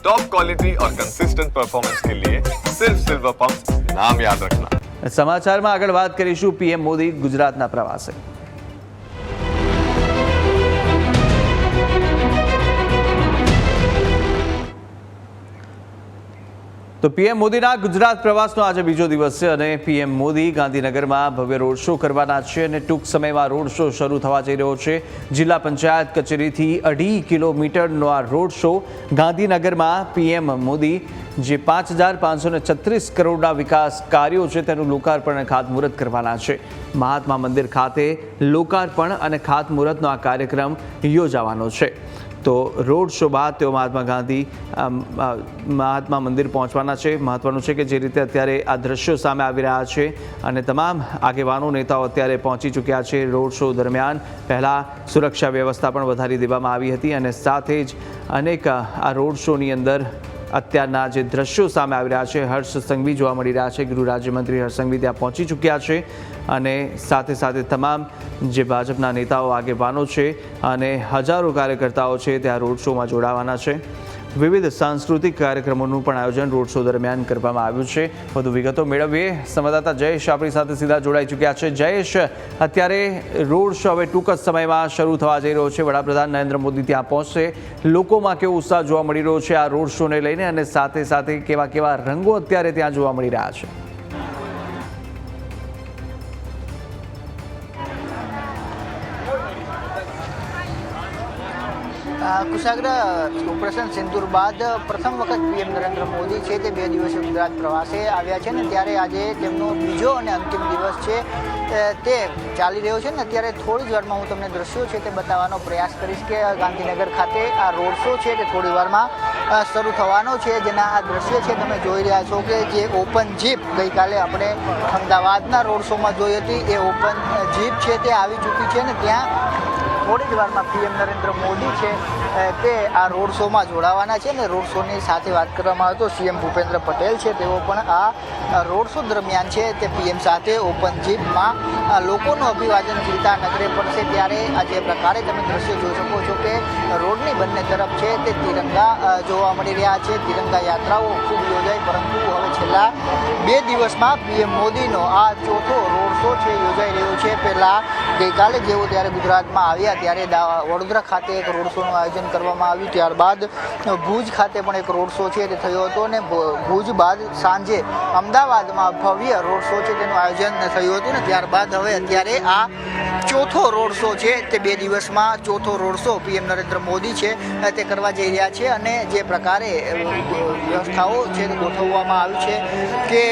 Top quality और consistent performance के लिए सिर्फ सिल्वर पंप नाम याद रखना। સમાચારમાં આગળ વાત કરીશું પીએમ મોદી ગુજરાતના પ્રવાસે। તો પીએમ મોદીના ગુજરાત પ્રવાસનો આજે બીજો દિવસ છે અને પીએમ મોદી ગાંધીનગરમાં ભવ્ય રોડ શો કરવાના છે અને ટૂંક સમયમાં રોડ શો શરૂ થવા જઈ રહ્યો છે। જિલ્લા પંચાયત કચેરીથી 2.5 કિલોમીટરનો આ રોડ શો ગાંધીનગરમાં પીએમ મોદી જે 5,536 કરોડના વિકાસ કાર્યો છે તેનું લોકાર્પણ અને ખાતમુહૂર્ત કરવાના છે। મહાત્મા મંદિર ખાતે લોકાર્પણ અને ખાતમુહૂર્તનો આ કાર્યક્રમ યોજાવાનો છે। તો રોડ શો બાદ તેઓ મહાત્મા મંદિર પહોંચવાના છે। મહત્વનું છે કે જે રીતે અત્યારે આ દ્રશ્યો સામે આવી રહ્યા છે અને તમામ આગેવાનો નેતાઓ અત્યારે પહોંચી ચૂક્યા છે। રોડ શો દરમિયાન પહેલાં સુરક્ષા વ્યવસ્થા પણ વધારી દેવામાં આવી હતી અને સાથે જ અનેક આ રોડ શોની અંદર અત્યારના જે દ્રશ્યો સામે આવી રહ્યા છે, હર્ષ સંઘવી જોવા મળી રહ્યા છે। ગૃહ રાજ્યમંત્રી હર્ષ સંઘવી ત્યાં પહોંચી ચૂક્યા છે અને સાથે સાથે તમામ જે ભાજપના નેતાઓ આગેવાનો છે અને હજારો કાર્યકર્તાઓ છે ત્યાં રોડ શોમાં જોડાવાના છે। વિવિધ સાંસ્કૃતિક કાર્યક્રમોનું પણ આયોજન રોડ શો દરમિયાન કરવામાં આવ્યું છે। વધુ વિગતો મેળવીએ, સંવાદદાતા જયેશ આપણી સાથે સીધા જોડાઈ ચૂક્યા છે। જયેશ, અત્યારે રોડ શો હવે ટૂંક જ સમયમાં શરૂ થવા જઈ રહ્યો છે। વડાપ્રધાન નરેન્દ્ર મોદી ત્યાં પહોંચશે, લોકોમાં કેવો ઉત્સાહ જોવા મળી રહ્યો છે આ રોડ શોને લઈને અને સાથે સાથે કેવા કેવા રંગો અત્યારે ત્યાં જોવા મળી રહ્યા છે? કુશાગ્ર, ઓપરેશન સિંદૂર બાદ પ્રથમ વખત પીએમ નરેન્દ્ર મોદી છે તે 2 દિવસીય ગુજરાત પ્રવાસે આવ્યા છે ને ત્યારે આજે તેમનો બીજો અને અંતિમ દિવસ છે તે ચાલી રહ્યો છે ને અત્યારે થોડી જ વારમાં હું તમને દ્રશ્યો છે તે બતાવવાનો પ્રયાસ કરીશ કે ગાંધીનગર ખાતે આ રોડ શો છે તે થોડી વારમાં શરૂ થવાનો છે। જેના આ દ્રશ્ય છે તમે જોઈ રહ્યા છો કે જે ઓપન જીપ ગઈકાલે આપણે અમદાવાદના રોડ શોમાં જોઈ હતી એ ઓપન જીપ છે તે આવી ચૂકી છે ને ત્યાં થોડી જ વારમાં પીએમ નરેન્દ્ર મોદી છે તે આ રોડ શોમાં જોડાવાના છે ને રોડ શોની સાથે વાત કરવામાં આવે તો સીએમ ભૂપેન્દ્ર પટેલ છે તેઓ પણ આ રોડ શો દરમિયાન છે તે પીએમ સાથે ઓપન જીપમાં લોકોનું અભિવાદન ઝીલતા નગરે પડશે। ત્યારે આ જે પ્રકારે તમે દ્રશ્ય જોઈ શકો છો કે રોડની બંને તરફ છે તે તિરંગા જોવા મળી રહ્યા છે। તિરંગા યાત્રાઓ ખૂબ યોજાઈ, પરંતુ હવે છેલ્લા 2 દિવસમાં પીએમ મોદીનો આ ચોથો રોડ શો છે યોજાઈ રહ્યો છે। પહેલાં ગઈકાલે જેઓ ત્યારે ગુજરાતમાં આવ્યા ત્યારે વડોદરા ખાતે એક રોડ શોનું આયોજન કરવામાં આવ્યું, ત્યારબાદ ભુજ ખાતે પણ એક રોડ શો છે તે થયો હતો અને ભુજ બાદ સાંજે અમદાવાદમાં ભવ્ય રોડ શો છે તેનું આયોજન થયું હતું ને ત્યારબાદ હવે અત્યારે આ ચોથો રોડ શો છે તે 2 દિવસમાં ચોથો road show PM Narendra Modi છે તે કરવા જઈ રહ્યા છે। અને જે પ્રકારે વ્યવસ્થાઓ છે તે ગોઠવવામાં આવી છે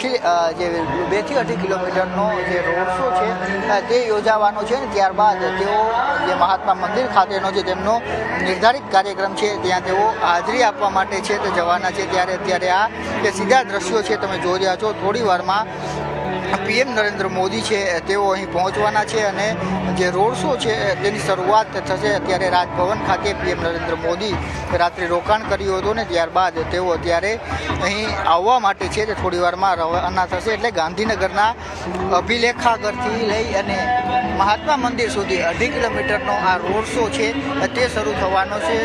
કે જે 2 થી 2.5 કિલોમીટરનો જે રોડ શો છે તે યોજાવાનો છે ને ત્યારબાદ તેઓ જે મહાત્મા મંદિર ખાતેનો જે તેમનો નિર્ધારિત કાર્યક્રમ છે ત્યાં તેઓ હાજરી આપવા માટે છે તે જવાના છે। ત્યારે અત્યારે આ જે સીધા દ્રશ્યો છે તમે જોઈ રહ્યા છો, થોડી વારમાં પીએમ નરેન્દ્ર મોદી છે તેઓ અહીં પહોંચવાના છે અને જે રોડ શો છે તેની શરૂઆત થશે। અત્યારે રાજભવન ખાતે પીએમ નરેન્દ્ર મોદી રાત્રે રોકાણ કર્યું હતું ને ત્યારબાદ તેઓ અત્યારે અહીં આવવા માટે છે તે થોડી વારમાં રવાના થશે। એટલે ગાંધીનગરના અભિલેખાગરથી લઈ અને મહાત્મા મંદિર સુધી 2.5 કિલોમીટરનો આ રોડ શો છે તે શરૂ થવાનો છે।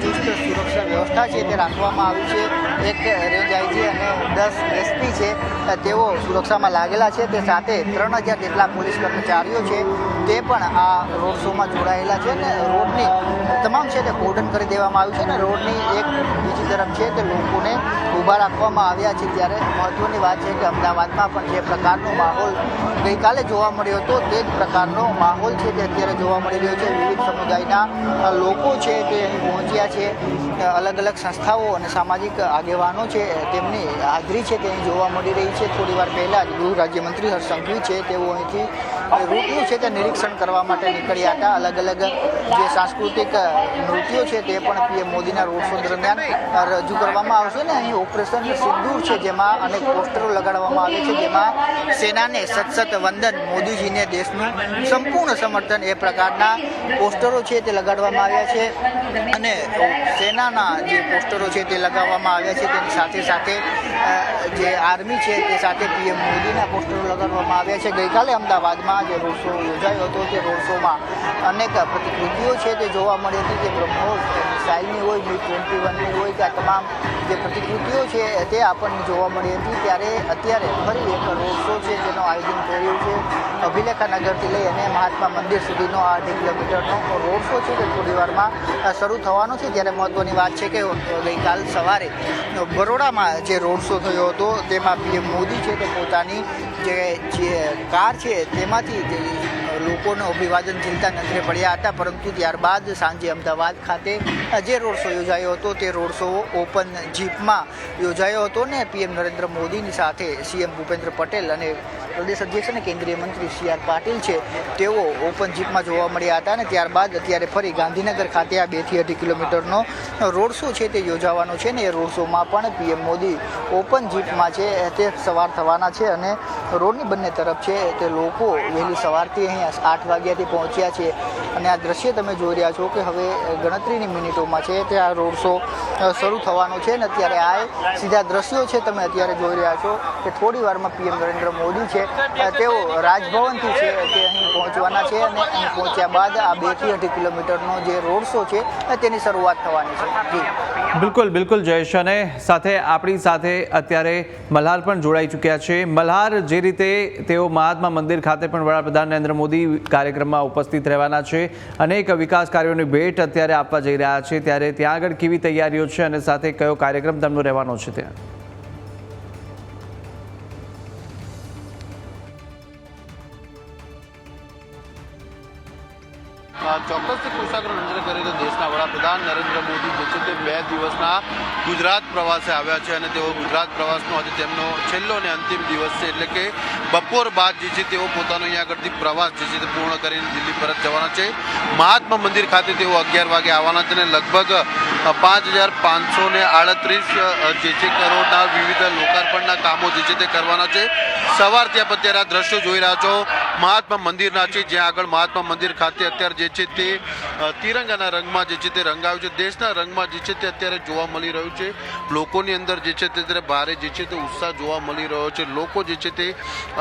ચુસ્ત સુરક્ષા વ્યવસ્થા છે તે રાખવામાં આવી છે। એક રેન્જ આઈજી અને 10 એસપી છે તેઓ સુરક્ષામાં લાગેલા છે, તે સાથે 3,000 જેટલા પોલીસ કર્મચારીઓ છે તે પણ આ રોડ શોમાં જોડાયેલા છે ને રોડની તમામ છે તે કોર્ડન કરી દેવામાં આવ્યું છે ને રોડની એક બીજી તરફ છે તે લોકોને ઊભા રાખવામાં આવ્યા છે। ત્યારે મહત્વની વાત છે કે અમદાવાદમાં પણ જે પ્રકારનો માહોલ ગઈકાલે જોવા મળ્યો હતો તે જ પ્રકારનો માહોલ છે તે અત્યારે જોવા મળી રહ્યો છે। વિવિધ સમુદાયના લોકો છે તે અહીં પહોંચ્યા છે, અલગ અલગ સંસ્થાઓ અને સામાજિક આગેવાનો છે તેમની હાજરી છે તે અહીં જોવા મળી રહી છે। થોડી વાર પહેલાં જ ગૃહ રાજ્યમંત્રી હર્ષ સંઘવી છે તેઓ અહીંથી રૂટનું છે તે નિરીક્ષણ કરવા માટે નીકળ્યા હતા। અલગ અલગ જે સાંસ્કૃતિક નૃત્યો છે તે પણ પીએમ મોદીના રોડ શો દરમિયાન રજૂ કરવામાં આવશે ને અહીં ઓપરેશન સિંદૂર છે જેમાં અનેક પોસ્ટરો લગાડવામાં આવે છે, જેમાં સેનાને સતસત વંદન, મોદીજીને દેશનું સંપૂર્ણ સમર્થન એ પ્રકારના પોસ્ટરો છે તે લગાડવામાં આવ્યા છે અને સેનાના જે પોસ્ટરો છે તે લગાવવામાં આવ્યા છે તેની સાથે સાથે જે આર્મી છે તે સાથે પીએમ મોદીના પોસ્ટરો લગાડવામાં આવ્યા છે। ગઈકાલે અમદાવાદમાં જે રોડ શો યોજાયો હતો તે રોડ શોમાં અનેક પ્રતિકૃતિઓ છે તે જોવા મળી હતી, જે બ્રહ્મોસ મિસાઇલની હોય, MiG-21ની હોય કે આ તમામ જે પ્રતિકૃતિઓ છે તે આપણને જોવા મળી હતી, ત્યારે અત્યારે ફરી એક રોડ શો છે જેનું આયોજન કર્યું છે અભિલેખાનગરથી લઈ અને મહાત્મા મંદિર સુધીનો 8 કિલોમીટરનો રોડ શો છે તે થોડી વારમાં શરૂ થવાનો છે। ત્યારે મહત્વની વાત છે કે ગઈકાલ સવારે બરોડામાં જે રોડ શો થયો હતો તેમાં PM મોદી છે તે પોતાની જે કાર છે તેમાંથી લોકોને અભિવાદન ઝીલતા નજરે પડ્યા હતા, પરંતુ ત્યારબાદ સાંજે અમદાવાદ ખાતે જે રોડ શો યોજાયો હતો તે રોડ શો ઓપન જીપમાં યોજાયો હતો ને PM નરેન્દ્ર મોદીની સાથે CM ભૂપેન્દ્ર પટેલ અને પ્રદેશ અધ્યક્ષ અને કેન્દ્રીય મંત્રી CR પાટીલ છે તેઓ ઓપન જીપમાં જોવા મળ્યા હતા અને ત્યારબાદ અત્યારે ફરી ગાંધીનગર ખાતે આ 2 થી 2.5 કિલોમીટરનો રોડ શો છે તે યોજાવાનો છે ને એ રોડ શોમાં પણ PM મોદી ઓપન જીપમાં છે તે સવાર થવાના છે અને રોડની બંને તરફ છે તે લોકો વહેલી સવારથી અહીંયા 8 વાગ્યાથી પહોંચ્યા છે અને આ દ્રશ્ય તમે જોઈ રહ્યા છો કે હવે ગણતરીની મિનિટોમાં છે તે આ રોડ શો શરૂ થવાનો છે ને અત્યારે આ સીધા દ્રશ્યો છે તમે અત્યારે જોઈ રહ્યા છો કે થોડી વારમાં PM નરેન્દ્ર મોદી છે તેઓ રાજભવનથી છે તે અહીં પહોંચવાના છે અને અહીં પહોંચ્યા બાદ આ 2 થી 2.5 કિલોમીટરનો જે રોડ શો છે તેની શરૂઆત થવાની છે। જી બિલકુલ બિલકુલ જયેશ, અને સાથે આપણી સાથે અત્યારે મલ્હાર પણ જોડાઈ ચૂક્યા છે। મલ્હાર, જે રીતે તેઓ મહાત્મા મંદિર ખાતે પણ વડાપ્રધાન નરેન્દ્ર મોદી કાર્યક્રમમાં ઉપસ્થિત રહેવાના છે, અનેક વિકાસ કાર્યોની ભેટ અત્યારે આપવા જઈ રહ્યા છે, ત્યારે ત્યાં આગળ કેવી તૈયારીઓ છે અને સાથે કયો કાર્યક્રમ તેમનો રહેવાનો છે ત્યાં? ચોક્કસથી કુશાગ્ર નજરે કરીએ તો દેશના વડાપ્રધાન નરેન્દ્ર મોદી જે છે તે 2 દિવસના ગુજરાત પ્રવાસે આવ્યા છે અને તેઓ ગુજરાત પ્રવાસનો આજે તેમનો છેલ્લો અને અંતિમ દિવસ છે, એટલે કે બપોર બાદ જે છે તેઓ પોતાનો અહીંયા આગળથી પ્રવાસ જે છે તે પૂર્ણ કરીને દિલ્હી પરત જવાના છે। મહાત્મા મંદિર ખાતે તેઓ 11 વાગે આવવાના છે અને લગભગ 5,538 જે છે કરોડના વિવિધ લોકાર્પણના કામો જે છે તે કરવાના છે। સવારથી આપ અત્યારે આ દ્રશ્યો જોઈ રહ્યા છો મહાત્મા મંદિરના છે, જ્યાં આગળ મહાત્મા મંદિર ખાતે અત્યારે જે છે તે તિરંગાના રંગમાં જે છે તે રંગાવ્યું છે, દેશના રંગમાં જે છે તે અત્યારે જોવા મળી રહ્યું છે। લોકોની અંદર જે છે તે ભારે જે છે તે ઉત્સાહ જોવા મળી રહ્યો છે। લોકો જે છે તે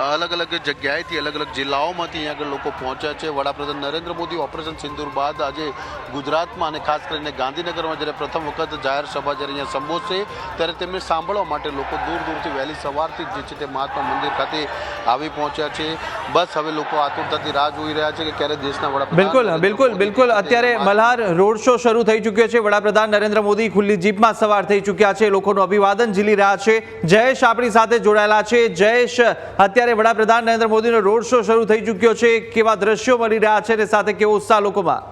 અલગ અલગ જગ્યાએથી અલગ અલગ જિલ્લાઓમાંથી અહીંયા આગળ લોકો પહોંચ્યા છે। વડાપ્રધાન નરેન્દ્ર મોદી ઓપરેશન સિંદૂર બાદ આજે ગુજરાતમાં અને ખાસ કરીને ગાંધીનગરમાં જ્યારે પ્રથમ વખત જાહેર સભા જ્યારે અહીંયા સંબોધશે ત્યારે તેમને સાંભળવા માટે લોકો દૂર દૂરથી વહેલી સવારથી જે છે તે મહાત્મા મંદિર ખાતે આવી પહોંચ્યા છે। બસ હવે લોકો આતુરતાથી રાહ જોઈ રહ્યા છે કે ક્યારે દેશના વડાપ્રધાન બિલકુલ અત્યારે મલ્હાર રોડ શો શરૂ થઈ ચૂક્યો છે, વડાપ્રધાન નરેન્દ્ર મોદી ખુલ્લી જીપમાં સવાર થઈ ચૂક્યા છે, લોકોનું અભિવાદન ઝીલી રહ્યા છે। જયેશ આપણી સાથે જોડાયેલા છે। જયેશ, અત્યારે વડાપ્રધાન નરેન્દ્ર મોદીનો રોડ શો શરૂ થઈ ચૂક્યો છે, કેવા દ્રશ્યો મળી રહ્યા છે અને સાથે કેવો ઉત્સાહ લોકોમાં?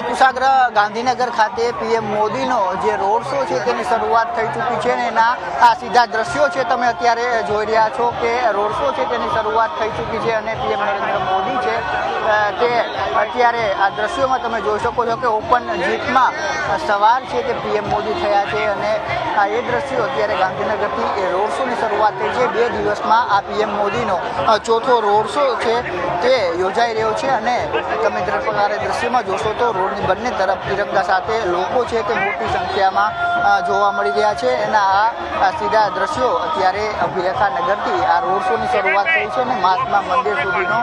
કુશાગ્ર ગાંધીનગર ખાતે PM મોદીનો જે રોડ શો છે તેની શરૂઆત થઈ ચૂકી છે અને એના આ સીધા દ્રશ્યો છે તમે અત્યારે જોઈ રહ્યા છો કે રોડ શો છે તેની શરૂઆત થઈ ચૂકી છે અને PM નરેન્દ્ર મોદી છે તે અત્યારે આ દ્રશ્યોમાં તમે જોઈ શકો છો કે ઓપન જીપમાં સવાર છે તે PM મોદી થયા છે અને આ એ દ્રશ્યો અત્યારે ગાંધીનગરથી રોડ શોની શરૂઆત થઈ છે। 2 દિવસમાં આ PM મોદીનો ચોથો રોડ શો છે તે યોજાઈ રહ્યો છે અને તમે પ્રકારે દ્રશ્યમાં જોશો તો રોડની બંને તરફ તિરંગા સાથે લોકો છે તે મોટી સંખ્યામાં જોવા મળી રહ્યા છે। એના આ સીધા દ્રશ્યો અત્યારે અભિલેખાનગરથી આ રોડ શોની શરૂઆત થઈ છે અને મહાત્મા મંદિર સુધીનો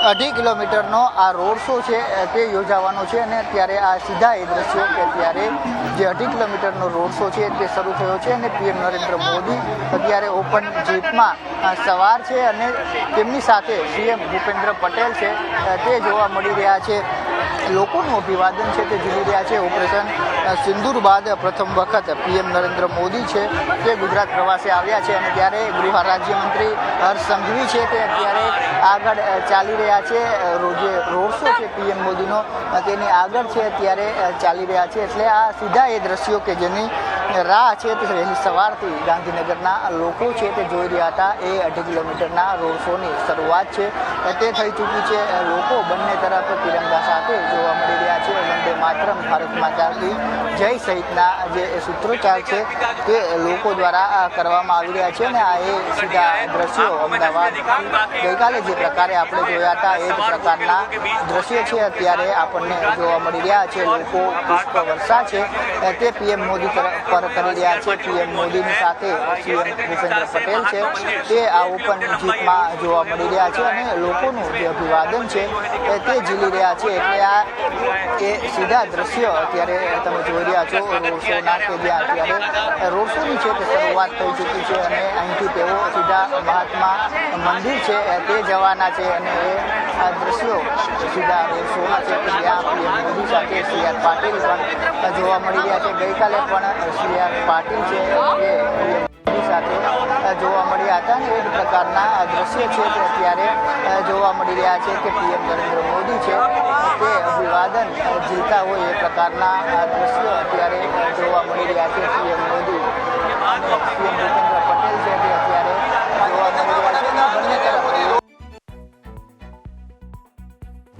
2.5 કિલોમીટરનો આ રોડ શો છે તે યોજાવાનો છે અને અત્યારે આ સીધા એ દ્રશ્યો કે અત્યારે જે 2.5 કિલોમીટરનો રોડ શો છે તે શરૂ થયો છે અને PM નરેન્દ્ર મોદી અત્યારે ઓપન જીપમાં સવાર છે અને તેમની સાથે CM ભૂપેન્દ્ર પટેલ છે તે જોવા મળી રહ્યા છે। લોકોનું અભિવાદન છે તે ઝીલી રહ્યા છે। ઓપરેશન સિંદૂર બાદ પ્રથમ વખત PM નરેન્દ્ર મોદી છે તે ગુજરાત પ્રવાસે આવ્યા છે અને ત્યારે ગૃહ રાજ્યમંત્રી હર્ષ સંઘવી છે તે અત્યારે આગળ ચાલી રહ્યા છે। જે રોડ શો છે PM મોદીનો તેની આગળ છે અત્યારે ચાલી રહ્યા છે, એટલે આ સીધા એ દ્રશ્યો કે જેની રાહ છે તે વહેલી સવારથી ગાંધીનગરના લોકો છે તે જોઈ રહ્યા હતા। એ 2.5 કિલોમીટરના રોડ શોની શરૂઆત છે તે થઈ ચૂકી છે। લોકો બંને તરફ તિરંગા સાથે જોવા મળી રહ્યા છે। વંદે માતરમ, ભારત માતા કી જય સહિતના જે સૂત્રોચ્ચાર છે તે લોકો દ્વારા કરવામાં આવી રહ્યા છે અને આ એ સીધા દ્રશ્યો અમદાવાદ ગઈકાલે જે પ્રકારે આપણે જોયા હતા એ જ પ્રકારના દ્રશ્યો છે અત્યારે આપણને જોવા મળી રહ્યા છે। લોકો પુષ્પ વર્ષા છે તે PM મોદી પર પર કરી રહ્યા છે પીએમ મોદીની સાથે સીએમ ભૂપેન્દ્ર પટેલ છે તે આ ઓપન જીપમાં જોવા મળી રહ્યા છે અને લોકોનું જે અભિવાદન છે તે ઝીલી રહ્યા છે એટલે આ એ સીધા દ્રશ્યો અત્યારે તમે જોઈ રહ્યા છો રોડ શોના કે જ્યાં અત્યારે રોડ શોની છે તે શરૂઆત થઈ ચૂકી છે અને અહીંથી તેઓ સીધા મહાત્મા મંદિર છે તે જવાના છે અને એ આ દ્રશ્યો સીધા રોડ શોના છે કે જ્યાં પીએમ મોદી સાથે સી.આર. પાટીલ પણ જોવા મળી રહ્યા છે. ગઈકાલે પણ સી.આર. પાટીલ છે એ પીએમ મોદી સાથે જોવા મળ્યા હતા અને એ જ પ્રકારના દ્રશ્ય છે તે અત્યારે જોવા મળી રહ્યા છે કે પીએમ નરેન્દ્ર મોદી છે તે અભિવાદન ઝીલતા હોય એ પ્રકારના દ્રશ્યો અત્યારે જોવા મળી રહ્યા છે. પીએમ મોદી અને સીએમ ભૂપેન્દ્ર પટેલ છે તે અત્યારે જોવા મળી રહ્યા છે. બંને તરફ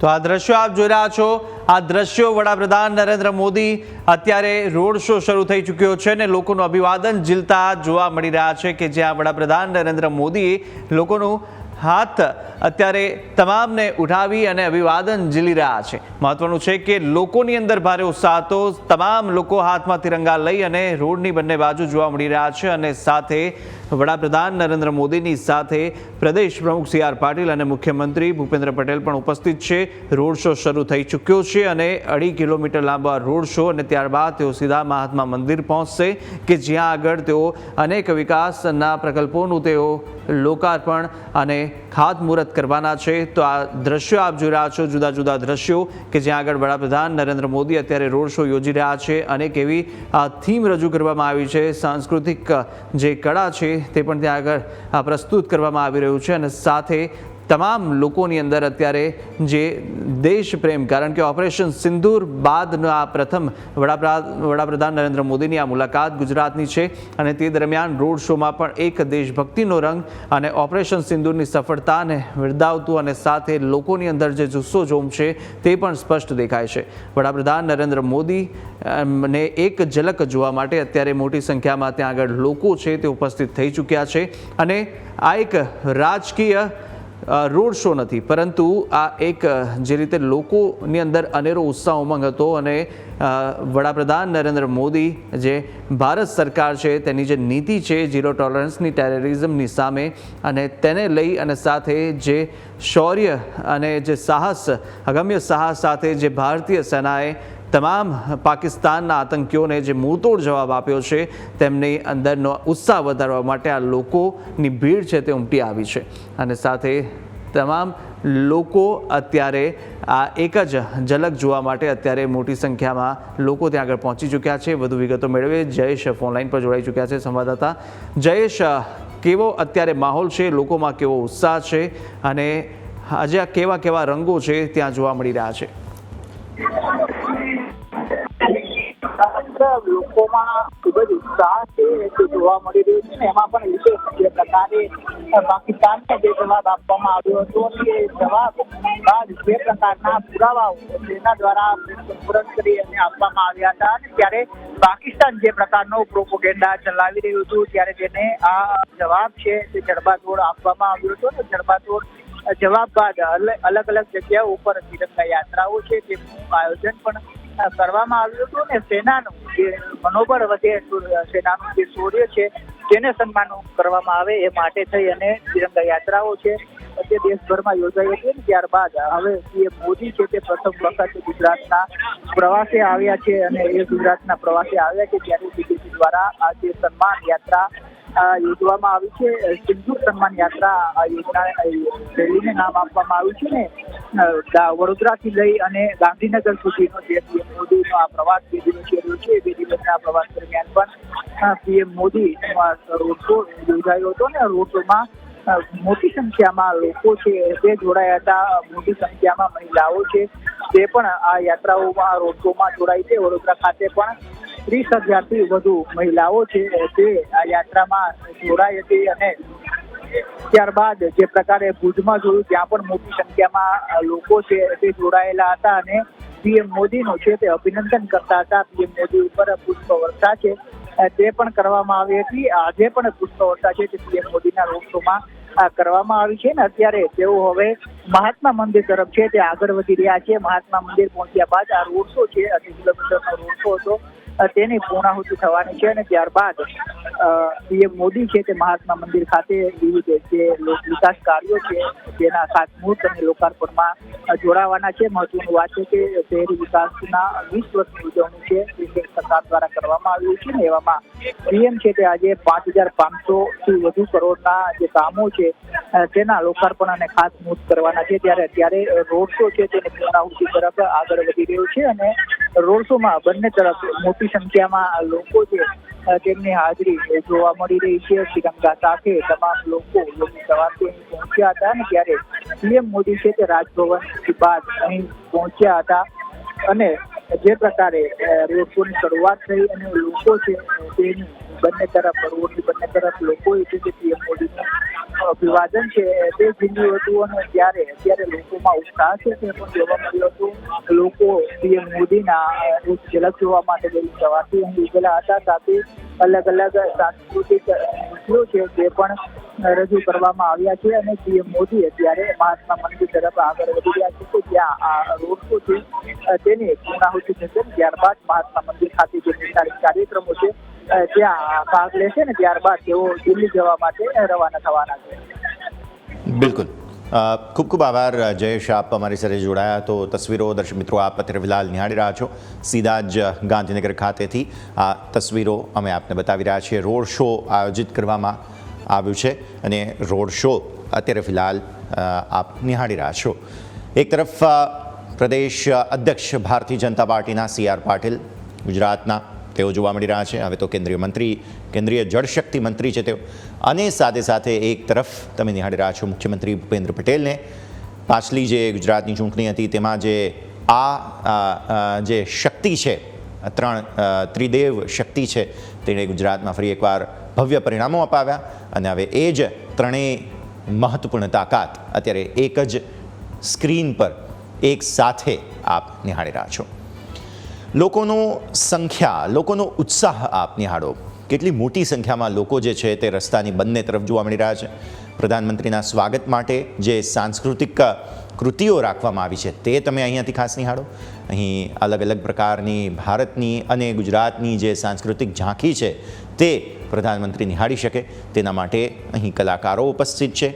તો આ દ્રશ્યો આપ જોઈ રહ્યા છો. આ દ્રશ્યો વડાપ્રધાન નરેન્દ્ર મોદી અત્યારે રોડ શો શરૂ થઈ ચૂક્યો છે અને લોકોનું અભિવાદન ઝીલતા જોવા મળી રહ્યા છે કે જ્યાં વડાપ્રધાન નરેન્દ્ર મોદીએ લોકોનું હાથ અત્યારે તમામને ઉઠાવી અને અભિવાદન ઝીલી રહ્યા છે. મહત્વનું છે કે લોકોની અંદર ભારે ઉત્સાહ હતો. તમામ લોકો હાથમાં તિરંગા લઈ અને રોડની બંને બાજુ જોવા મળી રહ્યા છે અને સાથે વડાપ્રધાન નરેન્દ્ર મોદીની સાથે પ્રદેશ પ્રમુખ સી.આર. પાટીલ અને મુખ્યમંત્રી ભૂપેન્દ્ર પટેલ પણ ઉપસ્થિત છે. રોડ શો શરૂ થઈ ચૂક્યો છે અને 2.5 કિલોમીટર લાંબા રોડ શો અને ત્યારબાદ તેઓ સીધા મહાત્મા મંદિર પહોંચશે કે જ્યાં આગળ તેઓ અનેક વિકાસના પ્રકલ્પોનું તેઓ લોકાર્પણ અને ખાતમુહૂર્ત કરવાના છે. તો આ દ્રશ્યો આપ જોઈ રહ્યા છો, જુદા જુદા દ્રશ્યો કે જ્યાં આગળ વડાપ્રધાન નરેન્દ્ર મોદી અત્યારે રોડ શો યોજી રહ્યા છે. અનેક એવી થીમ રજૂ કરવામાં આવી છે. સાંસ્કૃતિક જે કળા છે તે પણ ત્યાં આગળ પ્રસ્તુત કરવામાં આવી રહ્યું છે અને સાથે તમામ લોકોની અંદર અત્યારે જે દેશ પ્રેમ, કારણ કે ઓપરેશન સિંદૂર બાદનો આ પ્રથમ વડાપ્રધાન નરેન્દ્ર મોદીની આ મુલાકાત ગુજરાતની છે અને તે દરમિયાન રોડ શોમાં પણ એક દેશભક્તિનો રંગ અને ઓપરેશન સિંદૂરની સફળતાને બિરદાવતું અને સાથે લોકોની અંદર જે જુસ્સો જોમ છે તે પણ સ્પષ્ટ દેખાય છે. વડાપ્રધાન નરેન્દ્ર મોદી ને એક ઝલક જોવા માટે અત્યારે મોટી સંખ્યામાં ત્યાં આગળ લોકો છે તે ઉપસ્થિત થઈ ચૂક્યા છે અને આ એક રાજકીય રોડ શો નથી, પરંતુ આ એક જે રીતે લોકોની અંદર અનેરો ઉત્સાહ ઉમંગ હતો અને વડાપ્રધાન નરેન્દ્ર મોદી જે ભારત સરકાર છે તેની જે નીતિ છે ઝીરો ટોલરન્સની ટેરરિઝમની સામે અને તેને લઈ અને સાથે જે શૌર્ય અને જે સાહસ, અગમ્ય સાહસ સાથે જે ભારતીય સેનાએ તમામ પાકિસ્તાનના આતંકીઓને જે મુંહતોડ જવાબ આપ્યો છે તેમની અંદરનો ઉત્સાહ વધારવા માટે આ લોકોની ભીડ છે તે ઉમટી આવી છે અને સાથે તમામ લોકો અત્યારે આ એક જ ઝલક જોવા માટે અત્યારે મોટી સંખ્યામાં લોકો ત્યાં આગળ પહોંચી ચૂક્યા છે. વધુ વિગતો મેળવે જયેશ ફોનલાઈન પર જોડાઈ ચૂક્યા છે, સંવાદદાતા. જયેશ, કેવો અત્યારે માહોલ છે, લોકોમાં કેવો ઉત્સાહ છે અને આજે આ કેવા કેવા રંગો છે ત્યાં જોવા મળી રહ્યા છે? લોકોમાં ખૂબ જ ઉત્સાહ છે તે જોવા મળી રહ્યું છે. એમાં પણ વિશેષ જે પ્રકારે પાકિસ્તાનને જે જવાબ આપવામાં આવ્યો હતો તે જવાબ બાદ જે પ્રકારના પુરાવાઓ તેના દ્વારા પૂરત કરી અને આપવામાં આવ્યા હતા અને ત્યારે પાકિસ્તાન જે પ્રકારનો પ્રોપોગેન્ડા ચલાવી રહ્યું હતું ત્યારે તેને આ જવાબ છે તે જડબાતોડ આપવામાં આવ્યો હતો અને જડબાતોડ જવાબ બાદ અલગ અલગ જગ્યાઓ ઉપર તિરંગા યાત્રાઓ છે તેનું આયોજન પણ કરવામાં આવ્યું હતું અને સેનાનું જે મનોબળ વધે, સેનાનું જે શૌર્ય છે તેને સન્માન કરવામાં આવે એ માટે થઈ અને તિરંગા યાત્રાઓ છે તે દેશભરમાં યોજાઈ હતી. ત્યારબાદ હવે પીએમ મોદી છે તે પ્રથમ વખત ગુજરાતના પ્રવાસે આવ્યા છે અને એ ગુજરાતના પ્રવાસે આવ્યા છે ત્યારે બીજેપી દ્વારા આ જે સન્માન યાત્રા યોજવામાં આવી છે, સિંધુ સન્માન યાત્રા યોજના રેલીને નામ આપવામાં આવ્યું છે ને વડોદરાથી લઈ અને ગાંધીનગર સુધીનો જે પીએમ મોદીનો આ પ્રવાસ 2 દિવસીય રહ્યો છે. 2 દિવસના પ્રવાસ દરમિયાન પણ પીએમ મોદી રોડ શો યોજાયો હતો ને રોડ શોમાં મોટી સંખ્યામાં લોકો છે તે જોડાયા હતા. મોટી સંખ્યામાં મહિલાઓ છે તે પણ આ યાત્રાઓમાં રોડ શોમાં જોડાઈ છે. વડોદરા ખાતે પણ 30,000થી વધુ મહિલાઓ છે તે આ યાત્રામાં જોડાઈ હતી અને ત્યારબાદ જે પ્રકારે ભુજમાં જોયું ત્યાં પણ મોટી સંખ્યામાં લોકો છે તે જોડાયેલા હતા અને પીએમ મોદીનું છે તે અભિનંદન કરતા હતા. પીએમ મોદી ઉપર પુષ્પવર્ષા છે તે પણ કરવામાં આવી હતી. આજે પણ પુષ્પવર્ષા છે તે પીએમ મોદીના રોડ શોમાં કરવામાં આવી છે ને અત્યારે તેઓ હવે મહાત્મા મંદિર તરફ છે તે આગળ વધી રહ્યા છે. મહાત્મા મંદિર પહોંચ્યા બાદ આ રોડ શો છે 2 કિલોમીટરનો રોડ શો હતો તેની પૂર્ણાહુતિ થવાની છે અને ત્યારબાદ પીએમ મોદી છે તે મહાત્મા મંદિર ખાતે વિવિધ જે લોક વિકાસ કાર્યો છે તેના ખાતમુહૂર્ત અને લોકાર્પણમાં જોડાવાના છે. મહત્વની વાત છે કે શહેરી વિકાસના 20 વર્ષની ઉજવણી છે તે સરકાર દ્વારા કરવામાં આવી છે ને એવામાં પીએમ છે તે આજે 5,500 થી વધુ કરોડના જે કામો છે તેના લોકાર્પણ અને ખાતમુહૂર્ત કરવાના છે. ત્યારે અત્યારે રોડ શો છે તેની પૂર્ણાહુતિ તરફ આગળ વધી રહ્યો છે અને રોડ શોમાં બંને તરફ મોટી સંખ્યામાં લોકો છે તેમની હાજરી જોવા મળી રહી છે. તિરંગા સાથે તમામ લોકો સવારથી અહીં પહોંચ્યા હતા અને ત્યારે પીએમ મોદી છે તે રાજભવન બાદ અહીં પહોંચ્યા હતા અને જે પ્રકારે રોડ શોની શરૂઆત થઈ અને લોકો છે તેની બંને તરફ રોડની બંને તરફ લોકો છે કે પીએમ મોદીનું અભિવાદન છે તે ઝીલ્યું હતું અને અત્યારે લોકોમાં ઉત્સાહ છે તે પણ જોવા મળ્યો હતું. લોકો પીએમ મોદીના એક ઝલક જોવા માટે વહેલી સવારથી અહીં ઉભેલા હતા. સાથે અલગ અલગ સાંસ્કૃતિક નૃત્યો છે તે પણ રજૂ કરવામાં આવ્યા છે અને પીએમ મોદી અત્યારે મહાત્મા મંદિર તરફ આગળ વધી રહ્યા છે કે જ્યાં આ રોડ શો છે તેની પૂર્ણાહુતિ થશે. ત્યારબાદ મહાત્મા મંદિર ખાતે જે નિર્ધારિત કાર્યક્રમો છે ત્યાં ભાગ લેશે ને ત્યારબાદ તેઓ દિલ્હી જવા માટે રવાના થવાના છે. બિલકુલ, ખૂબ ખૂબ આભાર જયેશ, આપ અમારી સાથે જોડાયા. તો તસવીરો દર્શક મિત્રો આપ અત્યારે ફિલહાલ નિહાળી રહ્યા છો સીધા જ ગાંધીનગર ખાતેથી. આ તસવીરો અમે આપને બતાવી રહ્યા છીએ. રોડ શો આયોજિત કરવામાં આવ્યું છે અને રોડ શો અત્યારે ફિલહાલ આપ નિહાળી રહ્યા છો. એક તરફ પ્રદેશ અધ્યક્ષ ભારતીય જનતા પાર્ટીના CR પાટીલ ગુજરાતના તેઓ જોવા મળી રહ્યા છે. હવે તો કેન્દ્રીય જળશક્તિ મંત્રી છે તેઓ. અને સાથે સાથે એક તરફ તમે નિહાળી રહ્યા છો મુખ્યમંત્રી ભૂપેન્દ્ર પટેલને. પાછલી જે ગુજરાતની ચૂંટણી હતી તેમાં જે જે શક્તિ છે, ત્રિદેવ શક્તિ છે, તેણે ગુજરાતમાં ફરી એકવાર ભવ્ય પરિણામો અપાવ્યા અને હવે એ જ ત્રણેય મહત્વપૂર્ણ તાકાત અત્યારે એક જ સ્ક્રીન પર એક સાથે આપ નિહાળી રહ્યા છો. લોકોનો ઉત્સાહ આપ નિહાળો. કેટલી મોટી સંખ્યામાં લોકો જે છે તે રસ્તાની બંને તરફ જોવા મળી રહ્યા છે. પ્રધાનમંત્રીના સ્વાગત માટે જે સાંસ્કૃતિક કૃતિઓ રાખવામાં આવી છે તે તમે અહીંયાથી ખાસ નિહાળો. અહીં અલગ અલગ પ્રકારની ભારતની અને ગુજરાતની જે સાંસ્કૃતિક ઝાંખી છે તે પ્રધાનમંત્રી નિહાળી શકે તેના માટે અહીં કલાકારો ઉપસ્થિત છે.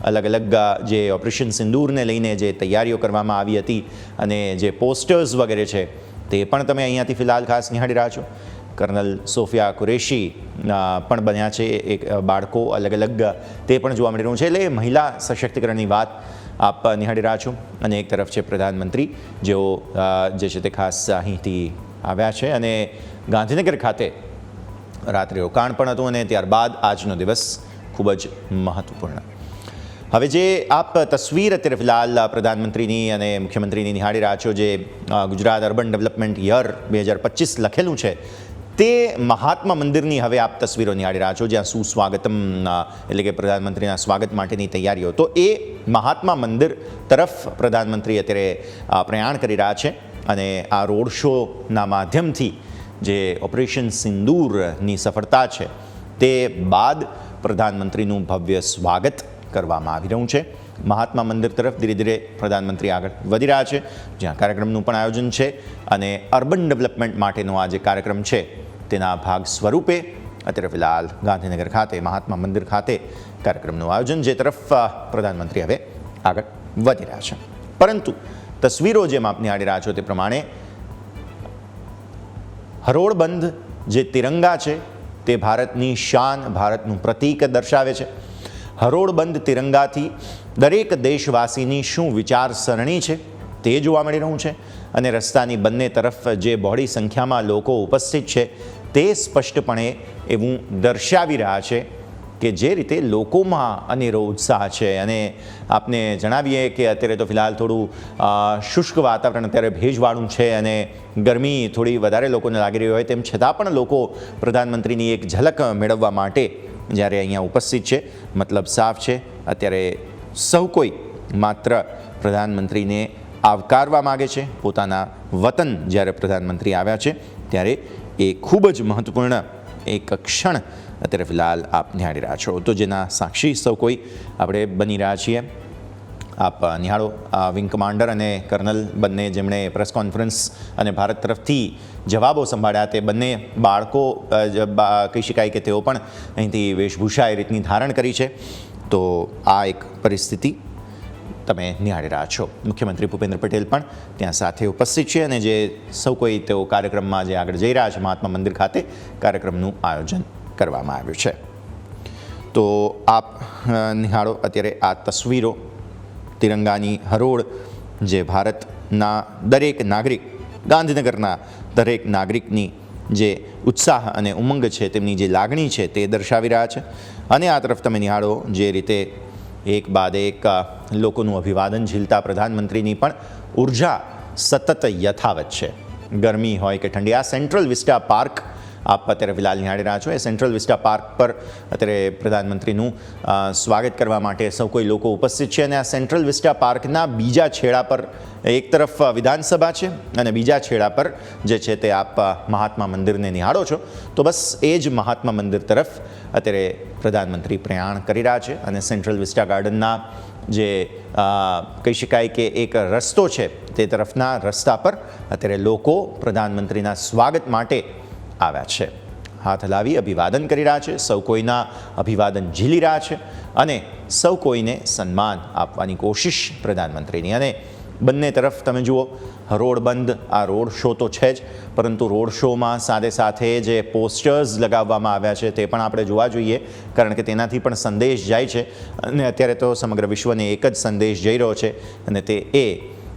અલગ અલગ જે ઓપરેશન સિંદૂરને લઈને જે તૈયારીઓ કરવામાં આવી હતી અને જે પોસ્ટર્સ વગેરે છે તે પણ તમે અહીંયાથી ફિલહાલ ખાસ નિહાળી રહ્યા છો. કર્નલ સોફિયા કુરેશી પણ બન્યા છે, એક બાળકો અલગ અલગ તે પણ જોવા મળી રહ્યું છે. એટલે મહિલા સશક્તિકરણની વાત આપ નિહાળી રહ્યા છો. અને એક તરફ છે પ્રધાનમંત્રી જેઓ જે છે તે ખાસ અહીંથી આવ્યા છે અને ગાંધીનગર ખાતે રાત્રે રોકાણ પણ હતું અને ત્યારબાદ આજનો દિવસ ખૂબ જ મહત્વપૂર્ણ. હવે જે આપ તસવીર અત્યારે ફિલહાલ પ્રધાનમંત્રીની અને મુખ્યમંત્રીની નિહાળી રહ્યા છો, જે ગુજરાત અર્બન ડેવલપમેન્ટ યર 2025 લખેલું છે તે મહાત્મા મંદિરની હવે આપ તસવીરો નિહાળી રહ્યા છો, જ્યાં સુસ્વાગતમ એટલે કે પ્રધાનમંત્રીના સ્વાગત માટેની તૈયારીઓ. તો એ મહાત્મા મંદિર તરફ પ્રધાનમંત્રી અત્યારે પ્રયાણ કરી રહ્યા છે અને આ રોડ શોના માધ્યમથી જે ઓપરેશન સિંદૂરની સફળતા છે તે બાદ પ્રધાનમંત્રીનું ભવ્ય સ્વાગત કરવામાં આવી રહ્યું છે. મહાત્મા મંદિર તરફ ધીરે ધીરે પ્રધાનમંત્રી આગળ વધી રહ્યા છે, જ્યાં કાર્યક્રમનું પણ આયોજન છે અને અર્બન ડેવલપમેન્ટ માટેનો આ જે કાર્યક્રમ છે તેના ભાગ સ્વરૂપે અત્યારે ફિલહાલ ગાંધીનગર ખાતે મહાત્મા મંદિર ખાતે કાર્યક્રમનું આયોજન, જે તરફ પ્રધાનમંત્રી હવે આગળ વધી રહ્યા છે. પરંતુ તસવીરો જેમ આપ નિહાળી રહ્યા છો તે પ્રમાણે હરોળબંધ જે તિરંગા છે તે ભારતની શાન, ભારતનું પ્રતીક દર્શાવે છે. હરોળબંધ તિરંગાથી દરેક દેશવાસીની શું વિચારસરણી છે તે જોવા મળી રહ્યું છે અને રસ્તાની બંને તરફ જે બહોળી સંખ્યામાં લોકો ઉપસ્થિત છે તે સ્પષ્ટપણે એવું દર્શાવી રહ્યા છે કે જે રીતે લોકોમાં અનેરો ઉત્સાહ છે. અને આપને જણાવીએ કે અત્યારે તો ફિલહાલ થોડું શુષ્ક વાતાવરણ, અત્યારે ભેજવાળું છે અને ગરમી થોડી વધારે લોકોને લાગી રહી હોય તેમ છતાં પણ લોકો પ્રધાનમંત્રીની એક ઝલક મેળવવા માટે જ્યારે અહીંયા ઉપસ્થિત છે. મતલબ સાફ છે, અત્યારે સૌ કોઈ માત્ર પ્રધાનમંત્રીને આવકારવા માગે છે. પોતાના વતન જ્યારે પ્રધાનમંત્રી આવ્યા છે ત્યારે એ ખૂબ જ મહત્વપૂર્ણ એક ક્ષણ અત્યારે ફિલહાલ આપ નિહાળી રહ્યા છો, તો જેના સાક્ષી સૌ કોઈ આપણે બની રહ્યા છીએ. આપ નિહાળો. વિંગ કમાન્ડર અને કર્નલ બંને જેમણે પ્રેસ કોન્ફરન્સ અને ભારત તરફથી જવાબો સંભાળ્યા તે બંને બાળકો કહી શકાય કે તેઓ પણ અહીંથી વેશભૂષા એ રીતની ધારણ કરી છે. તો આ એક પરિસ્થિતિ તમે નિહાળી રહ્યા છો. મુખ્યમંત્રી ભૂપેન્દ્ર પટેલ પણ ત્યાં સાથે ઉપસ્થિત છે અને જે સૌ કોઈ તેઓ કાર્યક્રમમાં જે આગળ જઈ રહ્યા છે મહાત્મા મંદિર ખાતે કાર્યક્રમનું આયોજન કરવામાં આવ્યું છે. તો આપ નિહાળો અત્યારે આ તસવીરો તિરંગાની હરોળ જે ભારતના દરેક નાગરિક, ગાંધીનગરના દરેક નાગરિકની જે ઉત્સાહ અને ઉમંગ છે, તેમની જે લાગણી છે તે દર્શાવી રહ્યા છે. અને આ તરફ તમે નિહાળો જે રીતે એક બાદ એક લોકોનું અભિવાદન ઝીલતા પ્રધાનમંત્રીની પણ ઉર્જા સતત યથાવત છે. ગરમી હોય કે ઠંડી, આ સેન્ટ્રલ વિસ્ટા પાર્ક આપ અત્યારે ફિલહાલ નિહાળી રહ્યા છો. એ સેન્ટ્રલ વિસ્ટા પાર્ક પર અત્યારે પ્રધાનમંત્રીનું સ્વાગત કરવા માટે સૌ કોઈ લોકો ઉપસ્થિત છે. અને આ સેન્ટ્રલ વિસ્ટા પાર્કના બીજા છેડા પર એક તરફ વિધાનસભા છે અને બીજા છેડા પર જે છે તે આપ મહાત્મા મંદિરને નિહાળો છો. તો બસ એ જ મહાત્મા મંદિર તરફ અત્યારે પ્રધાનમંત્રી પ્રયાણ કરી રહ્યા છે. અને સેન્ટ્રલ વિસ્ટા ગાર્ડનના જે કહી શકાય કે એક રસ્તો છે તે તરફના રસ્તા પર અત્યારે લોકો પ્રધાનમંત્રીના સ્વાગત માટે આવ્યા છે. હાથ હલાવી અભિવાદન કરી રહ્યા છે, સૌ કોઈના અભિવાદન ઝીલી રહ્યા છે અને સૌ કોઈને સન્માન આપવાની કોશિશ પ્રધાનમંત્રીની. અને બંને તરફ તમે જુઓ રોડ બંધ, આ રોડ શો તો છે જ, પરંતુ રોડ શોમાં સાથે સાથે જે પોસ્ટર્સ લગાવવામાં આવ્યા છે તે પણ આપણે જોવા જોઈએ, કારણ કે તેનાથી પણ સંદેશ જાય છે. અને અત્યારે તો સમગ્ર વિશ્વને એક જ સંદેશ જઈ રહ્યો છે અને તે એ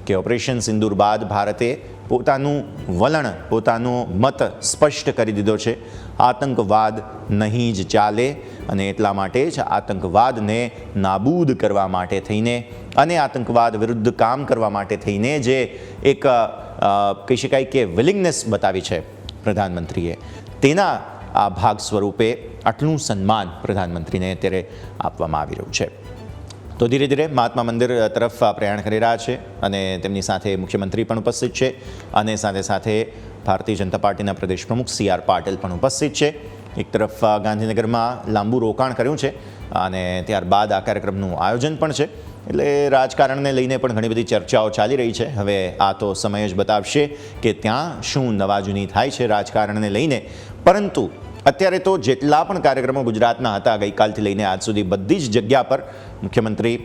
કે ઓપરેશન સિંદૂર બાદ ભારતે પોતાનું વલણ, પોતાનો મત સ્પષ્ટ કરી દીધો છે. આતંકવાદ નહીં જ ચાલે અને એટલા માટે જ આતંકવાદને નાબૂદ કરવા માટે થઈને અને આતંકવાદ વિરુદ્ધ કામ કરવા માટે થઈને જે એક કહી શકાય કે વિલિંગનેસ બતાવી છે પ્રધાનમંત્રીએ, તેના આ ભાગ સ્વરૂપે આટલું સન્માન પ્રધાનમંત્રીને અત્યારે આપવામાં આવી રહ્યું છે. તો ધીરે ધીરે મહાત્મા મંદિર તરફ પ્રયાણ કરી રહ્યા છે અને તેમની સાથે મુખ્યમંત્રી પણ ઉપસ્થિત છે અને સાથે સાથે ભારતીય જનતા પાર્ટીના પ્રદેશ પ્રમુખ CR પાટીલ પણ ઉપસ્થિત છે. એક તરફ ગાંધીનગરમાં લાંબુ રોકાણ કર્યું છે અને ત્યારબાદ આ કાર્યક્રમનું આયોજન પણ છે. એટલે રાજકારણને લઈને પણ ઘણી બધી ચર્ચાઓ ચાલી રહી છે. હવે આ તો સમય જ બતાવશે કે ત્યાં શું નવા જૂની થાય છે રાજકારણને લઈને. પરંતુ અત્યારે તો જેટલા પણ કાર્યક્રમો ગુજરાતના હતા ગઈકાલથી લઈને આજ સુધી, બધી જ જગ્યા પર મુખ્યમંત્રી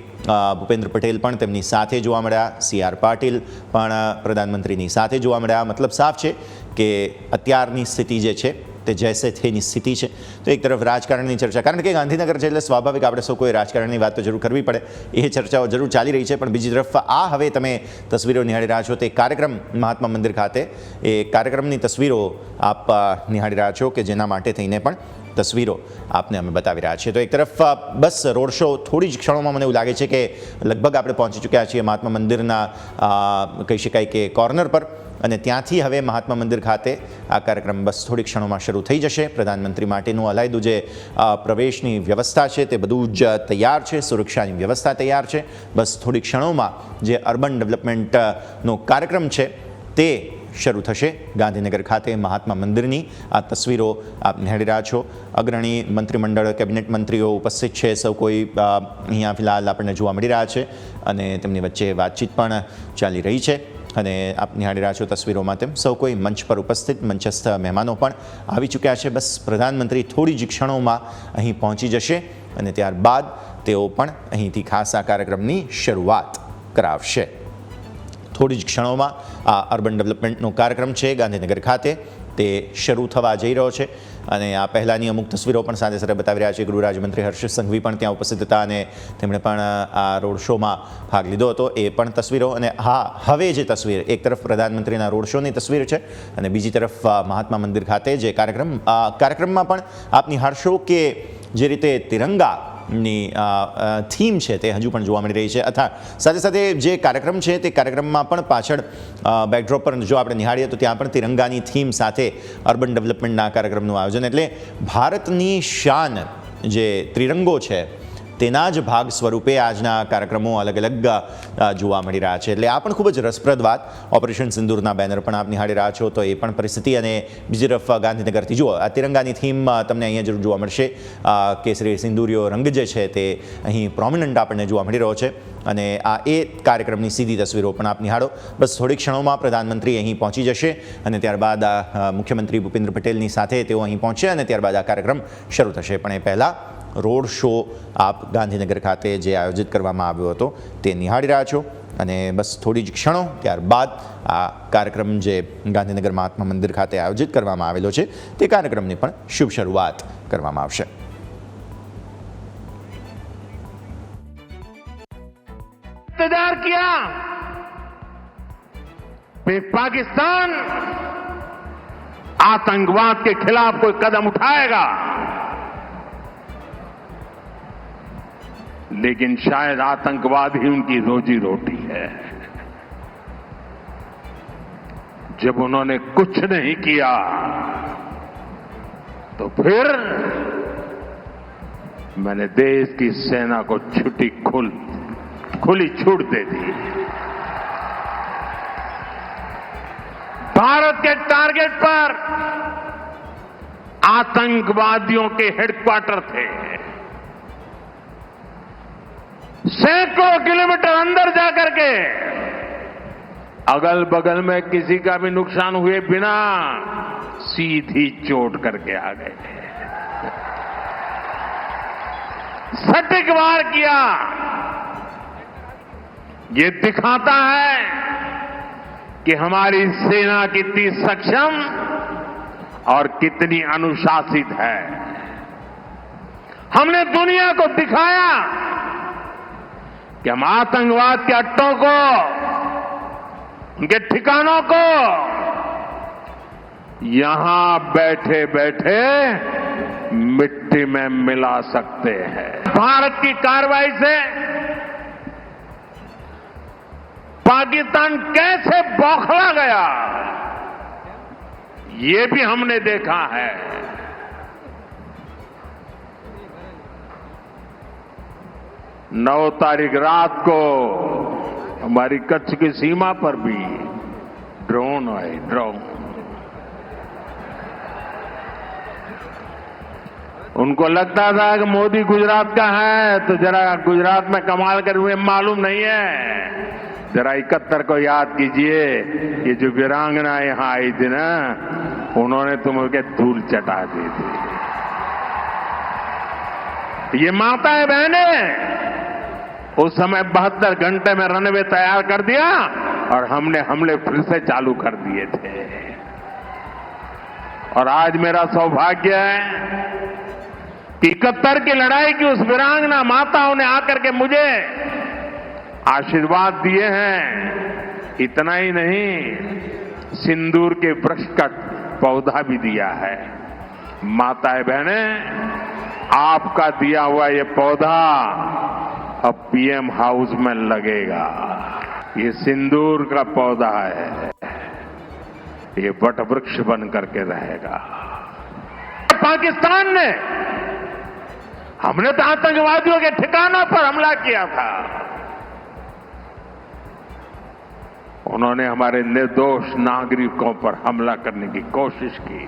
ભૂપેન્દ્ર પટેલ પણ તેમની સાથે જોવા મળ્યા, CR પાટીલ પણ પ્રધાનમંત્રીની સાથે જોવા મળ્યા. મતલબ સાફ છે કે અત્યારની સ્થિતિ જે છે તે જૈસે થેની સ્થિતિ છે. તો એક તરફ રાજકારણની ચર્ચા, કારણ કે ગાંધીનગર છે એટલે સ્વાભાવિક આપણે સૌ કોઈ રાજકારણની વાત તો જરૂર કરવી પડે, એ ચર્ચાઓ જરૂર ચાલી રહી છે. પણ બીજી તરફ આ હવે તમે તસવીરો નિહાળી રહ્યા છો તે કાર્યક્રમ મહાત્મા મંદિર ખાતે, એ કાર્યક્રમની તસવીરો આપ નિહાળી રહ્યા છો કે જેના માટે થઈને પણ તસવીરો આપને અમે બતાવી રહ્યા છીએ. તો એક તરફ બસ રોડ શો થોડી જ ક્ષણોમાં મને એવું લાગે છે કે લગભગ આપણે પહોંચી ચૂક્યા છીએ મહાત્મા મંદિરના કહી શકાય કે કોર્નર પર અને ત્યાંથી હવે મહાત્મા મંદિર ખાતે આ કાર્યક્રમ બસ થોડી ક્ષણોમાં શરૂ થઈ જશે. પ્રધાનમંત્રી માટેનું અલાયદું જે પ્રવેશની વ્યવસ્થા છે તે બધું જ તૈયાર છે, સુરક્ષાની વ્યવસ્થા તૈયાર છે. બસ થોડી ક્ષણોમાં જે અર્બન ડેવલપમેન્ટનો કાર્યક્રમ છે તે શરૂ થશે ગાંધીનગર ખાતે મહાત્મા મંદિરની. આ તસવીરો આપ નિહાળી રહ્યા છો. અગ્રણી મંત્રીમંડળ, કેબિનેટ મંત્રીઓ ઉપસ્થિત છે, સૌ કોઈ અહીંયા ફિલહાલ આપણને જોવા મળી રહ્યા છે અને તેમની વચ્ચે વાતચીત પણ ચાલી રહી છે. અને આપ નિહાળી રહ્યા છો તસવીરોમાં તેમ સૌ કોઈ મંચ પર ઉપસ્થિત, મંચસ્થ મહેમાનો પણ આવી ચૂક્યા છે. બસ પ્રધાનમંત્રી થોડી જ ક્ષણોમાં અહીં પહોંચી જશે અને ત્યારબાદ તેઓ પણ અહીંથી ખાસ આ કાર્યક્રમની શરૂઆત કરાવશે. થોડી જ ક્ષણોમાં આ અર્બન ડેવલપમેન્ટનો કાર્યક્રમ છે ગાંધીનગર ખાતે તે શરૂ થવા જઈ રહ્યો છે. અને આ પહેલાંની અમુક તસવીરો પણ સાથે સાથે બતાવી રહ્યા છે. ગૃહ રાજ્યમંત્રી હર્ષ સંઘવી પણ ત્યાં ઉપસ્થિત હતા અને તેમણે પણ આ રોડ શોમાં ભાગ લીધો હતો. એ પણ તસવીરો. અને હા, હવે જે તસવીર એક તરફ પ્રધાનમંત્રીના રોડ શોની તસવીર છે અને બીજી તરફ મહાત્મા મંદિર ખાતે જે કાર્યક્રમમાં પણ આપ નિહાળશો કે જે રીતે તિરંગાની થીમ છે તે હજુ પણ જોવા મળી રહી છે. અથવા સાથે સાથે જે કાર્યક્રમ છે તે કાર્યક્રમમાં પણ પાછળ બેકડ્રોપ પર જો આપણે નિહાળીએ તો ત્યાં પણ તિરંગાની થીમ સાથે અર્બન ડેવલપમેન્ટના કાર્યક્રમનું આયોજન. એટલે ભારતની શાન જે ત્રિરંગો છે તેના જ ભાગ સ્વરૂપે આજના કાર્યક્રમો અલગ અલગ જોવા મળી રહ્યા છે. એટલે આ પણ ખૂબ જ રસપ્રદ વાત. ઓપરેશન સિંદૂરના બેનર પણ આપ નિહાળી રહ્યા છો, તો એ પણ પરિસ્થિતિ. અને બીજી તરફ ગાંધીનગરથી જુઓ, આ તિરંગાની થીમ તમને અહીંયા જરૂર જોવા મળશે. કેસરી સિંદૂરીયો રંગ જે છે તે અહીં પ્રોમિનન્ટ આપણને જોવા મળી રહ્યો છે. અને આ એ કાર્યક્રમની સીધી તસવીરો પણ આપ નિહાળો. બસ થોડીક ક્ષણોમાં પ્રધાનમંત્રી અહીં પહોંચી જશે અને ત્યારબાદ મુખ્યમંત્રી ભૂપેન્દ્ર પટેલની સાથે તેઓ અહીં પહોંચશે અને ત્યારબાદ આ કાર્યક્રમ શરૂ થશે. પણ એ પહેલાં રોડ શો આપ ગાંધીનગર ખાતે જે આયોજિત કરવામાં આવ્યો હતો તે નિહાળી રહ્યા છો. અને બસ થોડી જ ક્ષણો ત્યારબાદ આ કાર્યક્રમ જે ગાંધીનગર મહાત્મા મંદિર ખાતે આયોજિત કરવામાં આવેલો છે તે કાર્યક્રમની પણ શુભ શરૂઆત કરવામાં આવશે. इंतजार किया पाकिस्तान आतंकवाद के खिलाफ कोई कदम उठाएगा, लेकिन शायद आतंकवाद ही उनकी रोजी रोटी है. जब उन्होंने कुछ नहीं किया तो फिर मैंने देश की सेना को खुली छूट दे दी. भारत के टारगेट पर आतंकवादियों के हेडक्वार्टर थे. सैकड़ों किलोमीटर अंदर जाकर के अगल बगल में किसी का भी नुकसान हुए बिना सीधी चोट करके आ गए. सटीक वार किया. ये दिखाता है कि हमारी सेना कितनी सक्षम और कितनी अनुशासित है. हमने दुनिया को दिखाया कि हम आतंकवाद के अड्डों को, उनके ठिकानों को यहां बैठे बैठे मिट्टी में मिला सकते हैं. भारत की कार्रवाई से पाकिस्तान कैसे बौखला गया ये भी हमने देखा है. 9 तारीख रात को हमारी कच्छ की सीमा पर भी ड्रोन आए. उनको लगता था कि मोदी गुजरात का है तो जरा गुजरात में कमाल कर हुए मालूम नहीं है. जरा 71 को याद कीजिए, ये जो वीरांगना यहां आई थी ना, उन्होंने तुमके धूल चटा दी थी. ये माताएं बहनें उस समय 72 घंटे में रनवे तैयार कर दिया और हमने हमले फिर से चालू कर दिए थे. और आज मेरा सौभाग्य है कि 71 की लड़ाई की उस वीरांगना माताओं ने आकर के मुझे आशीर्वाद दिए हैं. इतना ही नहीं, सिंदूर के वृक्ष का पौधा भी दिया है. माताएं बहनें, आपका दिया हुआ ये पौधा अब पीएम हाउस में लगेगा. ये सिंदूर का पौधा है, ये वट वृक्ष बन करके रहेगा. पाकिस्तान ने, हमने तो आतंकवादियों के ठिकानों पर हमला किया था. उन्होंने हमारे निर्दोष नागरिकों पर हमला करने की कोशिश की.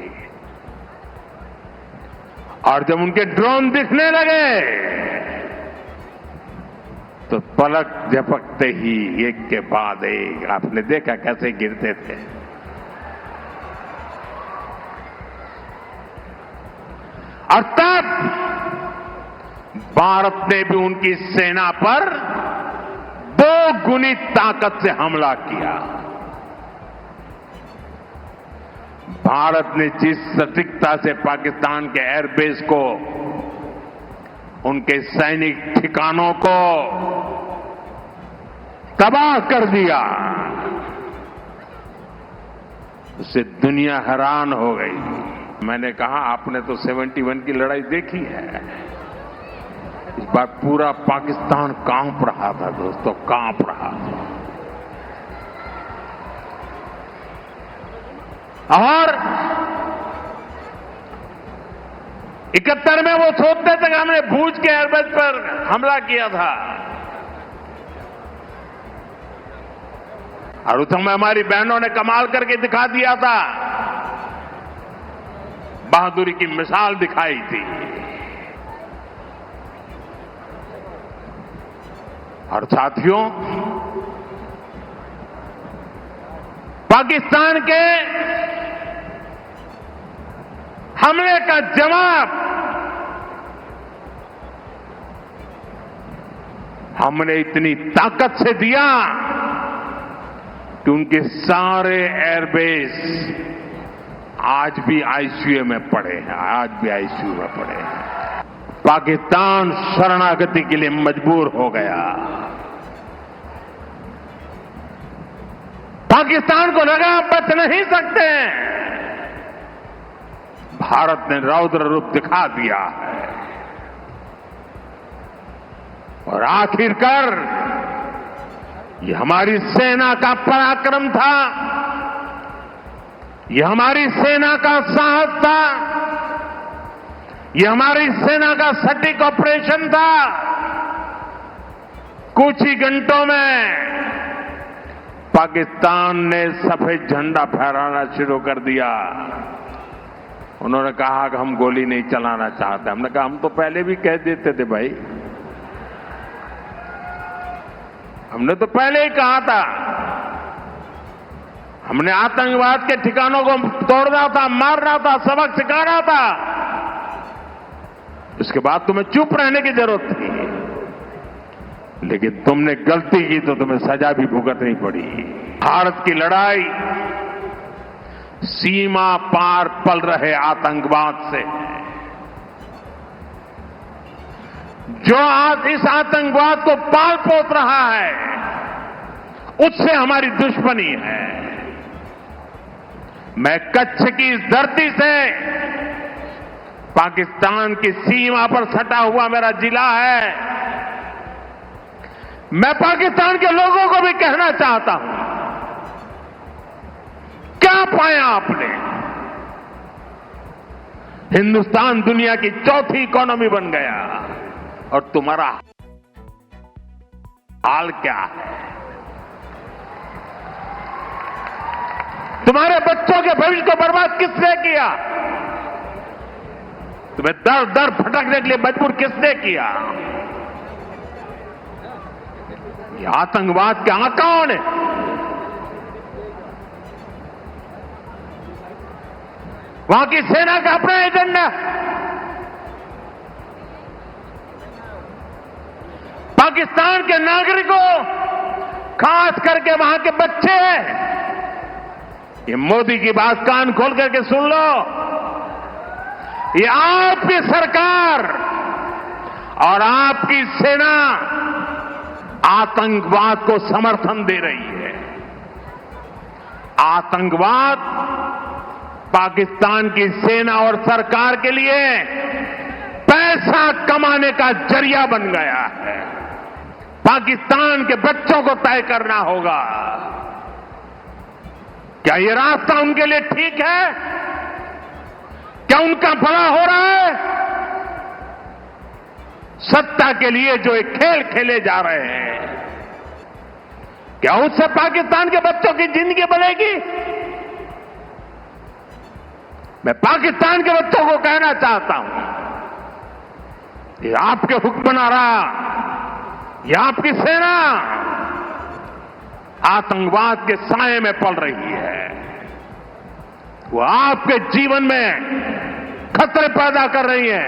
और जब उनके ड्रोन दिखने लगे तो पलक झपकते ही एक के बाद एक आपने देखा कैसे गिरते थे. और तब भारत ने भी उनकी सेना पर 2 गुनी ताकत से हमला किया. भारत ने जिस सटीकता से पाकिस्तान के एयरबेस को, उनके सैनिक ठिकानों को तबाह कर दिया, उससे दुनिया हैरान हो गई. मैंने कहा आपने तो 71 की लड़ाई देखी है, इस बार पूरा पाकिस्तान कांप रहा था दोस्तों, कांप रहा था. और 71 में वो सोचते थे कि हमने भूज के एयरबेस पर हमला किया था, और उस समय हमारी बहनों ने कमाल करके दिखा दिया था, बहादुरी की मिसाल दिखाई थी। और साथियों, पाकिस्तान के हमले का जवाब हमने इतनी ताकत से दिया कि उनके सारे एयरबेस आज भी आईसीयू में पड़े हैं, आज भी आईसीयू में पड़े हैं। पाकिस्तान शरणागति के लिए मजबूर हो गया। पाकिस्तान को लगा बच नहीं सकते। भारत ने रौद्र रूप दिखा दिया है और आखिरकार ये हमारी सेना का पराक्रम था, ये हमारी सेना का साहस था, ये हमारी सेना का सटीक ऑपरेशन था। कुछ ही घंटों में पाकिस्तान ने सफेद झंडा फहराना शुरू कर दिया। उन्होंने कहा कि हम गोली नहीं चलाना चाहते। हमने कहा हम तो पहले भी कह देते थे भाई, हमने तो पहले ही कहा था। हमने आतंकवाद के ठिकानों को तोड़ना था, मारना था, सबक सिखाना था। उसके बाद तुम्हें चुप रहने की जरूरत थी, लेकिन तुमने गलती की तो तुम्हें सजा भी भुगतनी पड़ी। भारत की लड़ाई सीमा पार पल रहे आतंकवाद से। जो आज इस आतंकवाद को पाल पोस रहा है, उससे हमारी दुश्मनी है। मैं कच्छ की इस धरती से, पाकिस्तान की सीमा पर सटा हुआ मेरा जिला है, मैं पाकिस्तान के लोगों को भी कहना चाहता हूं, क्या पाया आपने? हिंदुस्तान दुनिया की चौथी इकोनॉमी बन गया और तुम्हारा हाल क्या है? तुम्हारे बच्चों के भविष्य को बर्बाद किसने किया? तुम्हें दर दर भटकने के लिए मजबूर किसने किया? ये आतंकवाद के आकाओं ने। वहां की सेना का अपना एजेंडा, पाकिस्तान के नागरिकों, खास करके वहां के बच्चे, ये मोदी की बात कान खोल करके सुन लो। ये आपकी सरकार और आपकी सेना आतंकवाद को समर्थन दे रही है। आतंकवाद पाकिस्तान की सेना और सरकार के लिए पैसा कमाने का जरिया बन गया है। पाकिस्तान के बच्चों को तय करना होगा, क्या ये रास्ता उनके लिए ठीक है? क्या उनका भला हो रहा है? सत्ता के लिए जो एक खेल खेले जा रहे हैं, क्या उससे पाकिस्तान के बच्चों की जिंदगी बनेगी? मैं पाकिस्तान के बच्चों को कहना चाहता हूं, ये आपके हुक्मनारा, ये आपकी सेना आतंकवाद के साए में पल रही है। वो आपके जीवन में खतरे पैदा कर रही है,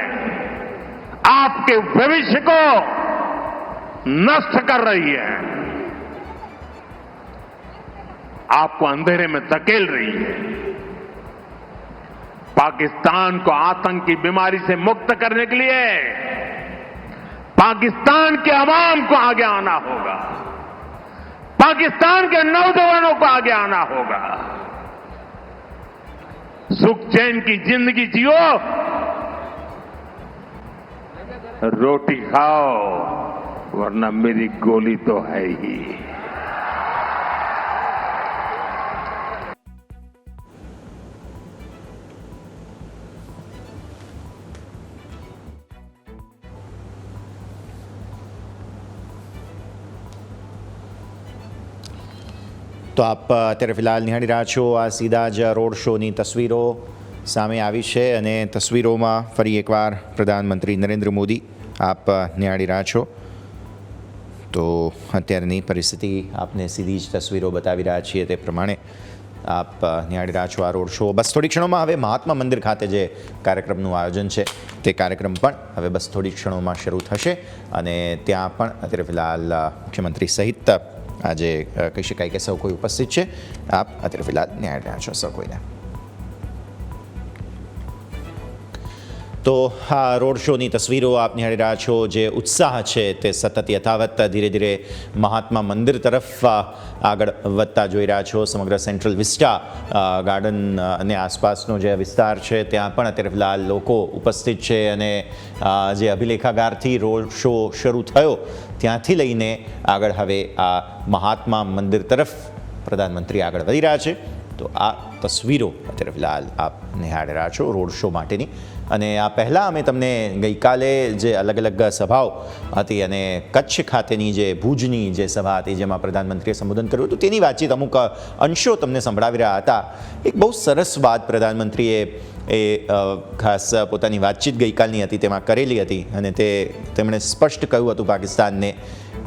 आपके भविष्य को नष्ट कर रही है, आपको अंधेरे में धकेल रही है। पाकिस्तान को आतंक की बीमारी से मुक्त करने के लिए पाकिस्तान के अवाम को आगे आना होगा, पाकिस्तान के नौजवानों को आगे आना होगा। सुख चैन की जिंदगी जियो, रोटी खाओ, वरना मेरी गोली तो है ही। તો આપ અત્યારે ફિલહાલ નિહાળી રહ્યા છો આ સીધા જ રોડ શોની તસવીરો સામે આવી છે અને તસવીરોમાં ફરી એકવાર પ્રધાનમંત્રી નરેન્દ્ર મોદી આપ નિહાળી રહ્યા છો. તો અત્યારની પરિસ્થિતિ આપને સીધી જ તસવીરો બતાવી રહ્યા છીએ તે પ્રમાણે આપ નિહાળી રહ્યા છો આ રોડ શો. બસ થોડી ક્ષણોમાં હવે મહાત્મા મંદિર ખાતે જે કાર્યક્રમનું આયોજન છે તે કાર્યક્રમ પણ હવે બસ થોડી ક્ષણોમાં શરૂ થશે અને ત્યાં પણ અત્યારે ફિલહાલ મુખ્યમંત્રી સહિત આજે કહી શકાય કે સૌ કોઈ ઉપસ્થિત છે. આપ અત્યારે ફિલહાલ નિહાળી રહ્યા છો સૌ કોઈને. તો આ રોડ શોની તસવીરો આપ નિહાળી રહ્યા છો. જે ઉત્સાહ છે તે સતત યથાવત ધીરે ધીરે મહાત્મા મંદિર તરફ આગળ વધતા જોઈ રહ્યા છો. સમગ્ર સેન્ટ્રલ વિસ્ટા ગાર્ડન અને આસપાસનો જે વિસ્તાર છે ત્યાં પણ અત્યારે ફિલહાલ લોકો ઉપસ્થિત છે અને જે અભિલેખાગારથી રોડ શો શરૂ થયો ત્યાંથી લઈને આગળ હવે આ મહાત્મા મંદિર તરફ પ્રધાનમંત્રી આગળ વધી રહ્યા છે. તો આ તસવીરો અત્યારે ફિલહાલ આપ નિહાળી રહ્યા છો રોડ શો માટેની. અને આ પહેલાં અમે તમને ગઈકાલે જે અલગ અલગ સભાઓ હતી અને કચ્છ ખાતેની જે ભુજની જે સભા હતી જેમાં પ્રધાનમંત્રીએ સંબોધન કર્યું હતું તેની વાતચીત અમુક અંશો તમને સંભળાવી રહ્યા હતા. એક બહુ સરસ વાત પ્રધાનમંત્રીએ ખાસ પોતાની વાતચીત ગઈકાલની હતી તેમાં કરેલી હતી અને તેમણે સ્પષ્ટ કહ્યું હતું પાકિસ્તાનને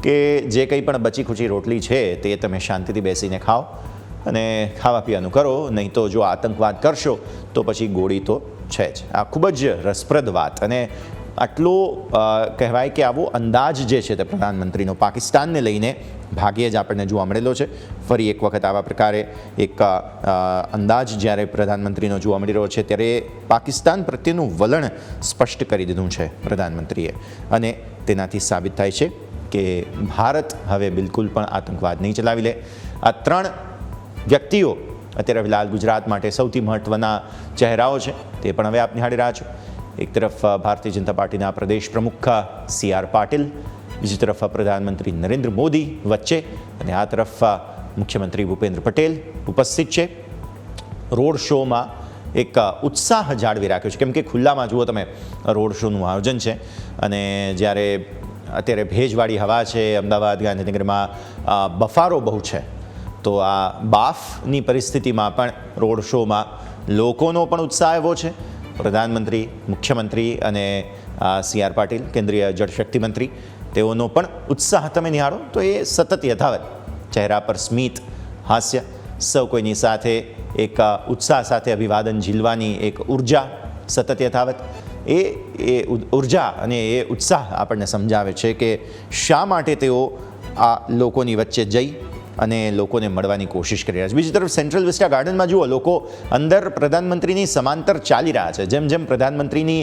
કે જે કંઈ પણ બચી ખુચી રોટલી છે તે તમે શાંતિથી બેસીને ખાઓ અને ખાવા પીવાનું કરો, નહીં તો જો આતંકવાદ કરશો તો પછી ગોળી તો છે જ. આ ખૂબ જ રસપ્રદ વાત અને આટલો કહેવાય કે આવો અંદાજ જે છે તે પ્રધાનમંત્રીનો પાકિસ્તાનને લઈને ભાગ્યે જ આપણને જોવા મળેલો છે. ફરી એક વખત આવા પ્રકારે એક અંદાજ જ્યારે પ્રધાનમંત્રીનો જોવા મળી રહ્યો છે ત્યારે પાકિસ્તાન પ્રત્યેનું વલણ સ્પષ્ટ કરી દીધું છે પ્રધાનમંત્રીએ અને તેનાથી સાબિત થાય છે કે ભારત હવે બિલકુલ પણ આતંકવાદ નહીં ચલાવી લે. આ ત્રણ વ્યક્તિઓ અત્યારે ફિલહાલ ગુજરાત માટે સૌથી મહત્ત્વના ચહેરાઓ છે તે પણ હવે આપ નિહાળી રહ્યા છો. એક તરફ ભારતીય જનતા પાર્ટીના પ્રદેશ પ્રમુખ CR પાટીલ, બીજી તરફ પ્રધાનમંત્રી નરેન્દ્ર મોદી વચ્ચે અને આ તરફ મુખ્યમંત્રી ભૂપેન્દ્ર પટેલ ઉપસ્થિત છે. રોડ શોમાં એક ઉત્સાહ જાળવી રાખ્યો છે કેમ કે ખુલ્લામાં જુઓ તમે રોડ શોનું આયોજન છે અને જ્યારે અત્યારે ભેજવાળી હવા છે અમદાવાદ ગાંધીનગરમાં બફારો બહુ છે તો આ બાફની પરિસ્થિતિમાં પણ રોડ શોમાં લોકોનો પણ ઉત્સાહ એવો છે. પ્રધાનમંત્રી, મુખ્યમંત્રી અને CR પાટીલ કેન્દ્રીય જળશક્તિ મંત્રી તેઓનો પણ ઉત્સાહ તમે નિહાળો તો એ સતત યથાવત. ચહેરા પર સ્મિત, હાસ્ય, સૌ કોઈની સાથે એક ઉત્સાહ સાથે અભિવાદન ઝીલવાની એક ઉર્જા સતત યથાવત. એ ઉર્જા અને એ ઉત્સાહ આપણને સમજાવે છે કે શા માટે તેઓ આ લોકોની વચ્ચે જઈ અને લોકોને મળવાની કોશિશ કરી રહ્યા છે. બીજી તરફ સેન્ટ્રલ વિસ્ટા ગાર્ડનમાં જુઓ લોકો અંદર પ્રધાનમંત્રીની સમાંતર ચાલી રહ્યા છે. જેમ જેમ પ્રધાનમંત્રીની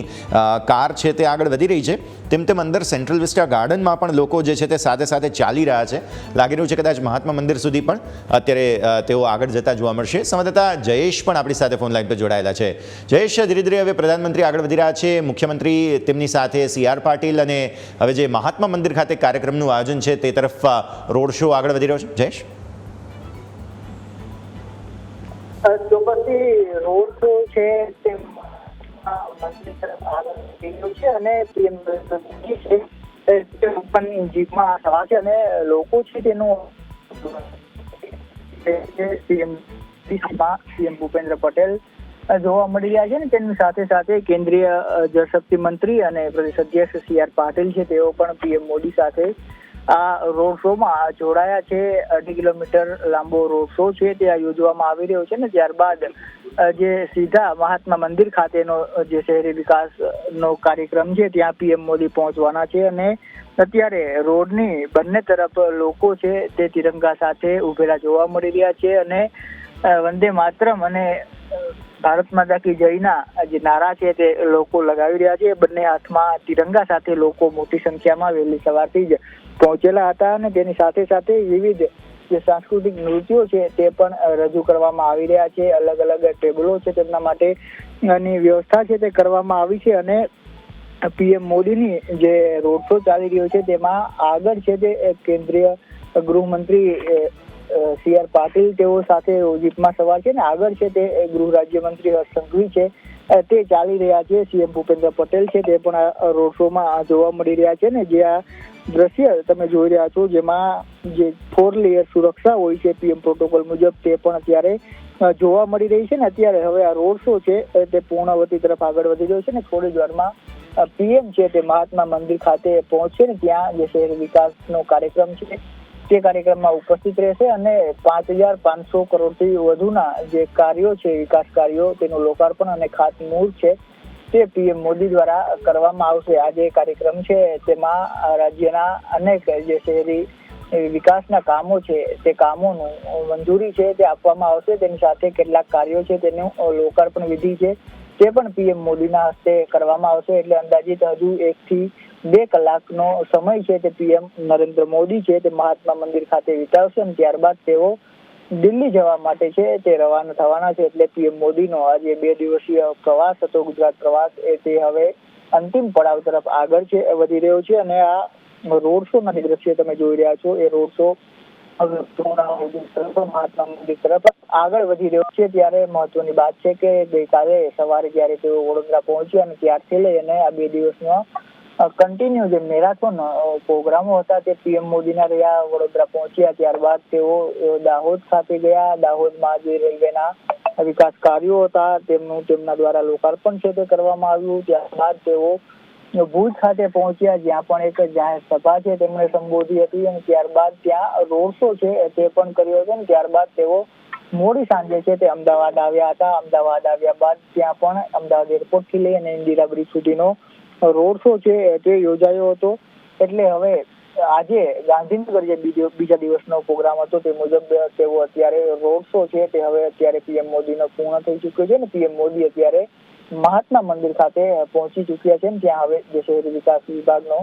કાર છે તે આગળ વધી રહી છે તેમ તેમ અંદર સેન્ટ્રલ વિસ્ટા ગાર્ડનમાં પણ લોકો જે છે તે સાથે સાથે ચાલી રહ્યા છે. લાગી રહ્યું છે કદાચ મહાત્મા મંદિર સુધી પણ અત્યારે તેઓ આગળ જતા જોવા મળશે. સંવાદદાતા જયેશ પણ આપણી સાથે ફોન લાઈન પર જોડાયેલા છે. જયેશ, ધીરે ધીરે હવે પ્રધાનમંત્રી આગળ વધી રહ્યા છે, મુખ્યમંત્રી તેમની સાથે CR પાટીલ અને હવે જે મહાત્મા મંદિર ખાતે કાર્યક્રમનું આયોજન છે તે તરફ રોડ શો આગળ વધી રહ્યો છે. જયેશ, ચોક્કસથી રોડ શો છે તે મંદિર તરફ આગળ વધી રહ્યો છે અને PM છે જીપમાં સવાર છે અને લોકો છે તેનું CM ભૂપેન્દ્ર પટેલ જોવા મળી રહ્યા છે ને તેની સાથે સાથે કેન્દ્રીય જળશક્તિ મંત્રી અને પ્રદેશ અધ્યક્ષ CR પાટીલ છે તેઓ પણ PM મોદી સાથે આ રોડ શોમાં જોડાયા છે. 2.5 કિલોમીટર લાંબો રોડ શો છે તે યોજવામાં આવી રહ્યો છે ને ત્યારબાદ જે સીધા મહાત્મા મંદિર ખાતેનો જે શહેરી વિકાસનો કાર્યક્રમ છે ત્યાં PM મોદી પહોંચવાના છે અને અત્યારે રોડની બંને તરફ લોકો છે તે તિરંગા સાથે ઉભેલા જોવા મળી રહ્યા છે અને વંદે માતરમ અને ભારત માતા કી જયના જે નારા છે તે લોકો લગાવી રહ્યા છે. બંને હાથમાં તિરંગા સાથે લોકો મોટી સંખ્યામાં વહેલી સવારથી જ પહોંચેલા હતા અને તેની સાથે સાથે વિવિધ જે સાંસ્કૃતિક નૃત્યો છે તે પણ રજૂ કરવામાં આવી રહ્યા છે. અલગ અલગ ટેબલો છે તેમના માટે ની વ્યવસ્થા છે તે કરવામાં આવી છે અને PM મોદીની જે રોડ શો ચાલી રહ્યો છે તેમાં આગળ છે તે કેન્દ્રીય ગૃહમંત્રી સી.આર. પાટીલ તેઓ સાથે જીપમાં સવાર છે ને આગળ છે તે ગૃહ રાજ્યમંત્રી હર્ષ સંઘવી છે તે ચાલી રહ્યા છે. સીએમ ભૂપેન્દ્ર પટેલ છે તે પણ આ રોડ શોમાં જોવા મળી રહ્યા છે ને જે આ દ્રશ્ય તમે જોઈ રહ્યા છો જેમાં જે 4 લેયર સુરક્ષા હોય છે પીએમ પ્રોટોકોલ મુજબ તે પણ અત્યારે જોવા મળી રહી છે ને અત્યારે હવે આ રોડ શો છે તે પૂર્ણાવતી તરફ આગળ વધી રહ્યો છે ને થોડી જ વારમાં પીએમ છે તે મહાત્મા મંદિર ખાતે પહોંચશે ને ત્યાં જે શહેર વિકાસનો કાર્યક્રમ છે તે કાર્યક્રમમાં ઉપસ્થિત રહેશે અને 5,500 કરોડથી વધુના જે કાર્યો છે વિકાસ કાર્યો તેનું લોકાર્પણ અને ખાતમુહૂર્ત છે તે પીએમ મોદી દ્વારા કરવામાં આવશે. આ જે કાર્યક્રમ છે તેમાં રાજ્યના અનેક જે શહેરી વિકાસના કામો છે તે કામોનું મંજૂરી છે તે આપવામાં આવશે. તેની સાથે કેટલાક કાર્યો છે તેનું લોકાર્પણ વિધિ છે તે પણ પીએમ મોદીના હસ્તે કરવામાં આવશે. એટલે અંદાજિત હજુ 1 થી 2 કલાકનો સમય છે તે પીએમ નરેન્દ્ર મોદી છે તે મહાત્મા મંદિર ખાતે વિતાવશે અને ત્યારબાદ તેઓ દિલ્હી જવા માટે છે તે રવાના થવાના છે. એટલે પીએમ મોદીનો આ જે 2 દિવસીય પ્રવાસ હતો ગુજરાત પ્રવાસ તે હવે અંતિમ પડાવ તરફ આગળ છે વધી રહ્યો છે અને આ રોડ શો ના દ્રશ્ય તમે જોઈ રહ્યા છો એ રોડ શો મહાત્મા મંદિર તરફ આગળ વધી રહ્યો છે. ત્યારે મહત્વની વાત છે કે ગઈકાલે સવારે જ્યારે તેઓ વડોદરા પહોંચ્યા અને ત્યારથી લઈ અને આ 2 દિવસનો કન્ટિન્યુ જે મેરાથોન પ્રોગ્રામો હતા તે પીએમ મોદીના રહ્યા. વડોદરા પહોંચ્યા ત્યારબાદ તેઓ દાહોદ ખાતે ગયા. દાહોદમાં જે રેલવેના વિકાસ કાર્યો હતા તેમના દ્વારા લોકાર્પણ છે તે કરવામાં આવ્યું. ત્યારબાદ તેઓ ભુજ ખાતે પહોંચ્યા જ્યાં પણ એક જાહેર સભા છે તેમણે સંબોધી હતી અને ત્યારબાદ ત્યાં રોડ શો છે તે પણ કર્યો હતો. ત્યારબાદ તેઓ મોડી સાંજે છે તે અમદાવાદ આવ્યા હતા. અમદાવાદ આવ્યા બાદ ત્યાં પણ અમદાવાદ એરપોર્ટથી લઈ અને ઇન્દિરા બ્રિજ સુધીનો રોડ શો છે તે યોજાયો હતો. એટલે હવે આજે ગાંધીનગર જે બીજા દિવસનો પ્રોગ્રામ હતો તે મુજબ તેઓ અત્યારે રોડ શો છે તે હવે અત્યારે પીએમ મોદીનો પૂર્ણ થઈ ચૂક્યો છે ને પીએમ મોદી અત્યારે મહાત્મા મંદિર ખાતે પહોંચી ચૂક્યા છે. ત્યાં હવે જે શહેરી વિકાસ વિભાગનો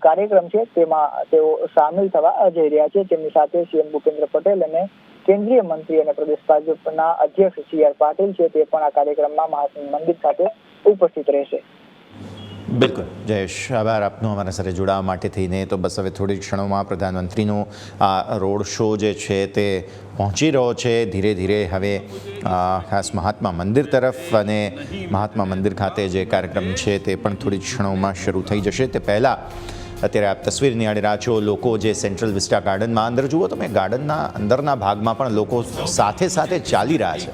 કાર્યક્રમ છે તેમાં તેઓ સામેલ થવા જઈ રહ્યા છે. તેમની સાથે સીએમ ભૂપેન્દ્ર પટેલ અને કેન્દ્રીય મંત્રી અને પ્રદેશ ભાજપના અધ્યક્ષ સી.આર. પાટીલ છે તે પણ આ કાર્યક્રમમાં મહાત્મા મંદિર ખાતે ઉપસ્થિત રહેશે. બિલકુલ જયેશ, આભાર આપનો અમારા સાથે જોડાવા માટે થઈને. તો બસ હવે થોડી ક્ષણોમાં પ્રધાનમંત્રીનો આ રોડ શો જે છે તે પહોંચી રહ્યો છે ધીરે ધીરે હવે ખાસ મહાત્મા મંદિર તરફ અને મહાત્મા મંદિર ખાતે જે કાર્યક્રમ છે તે પણ થોડી ક્ષણોમાં શરૂ થઈ જશે. તે પહેલાં અત્યારે આપ તસવીર નિહાળી રહ્યા છો લોકો જે સેન્ટ્રલ વિસ્ટા ગાર્ડનમાં અંદર જુઓ તમે ગાર્ડનના અંદરના ભાગમાં પણ લોકો સાથે સાથે ચાલી રહ્યા છે.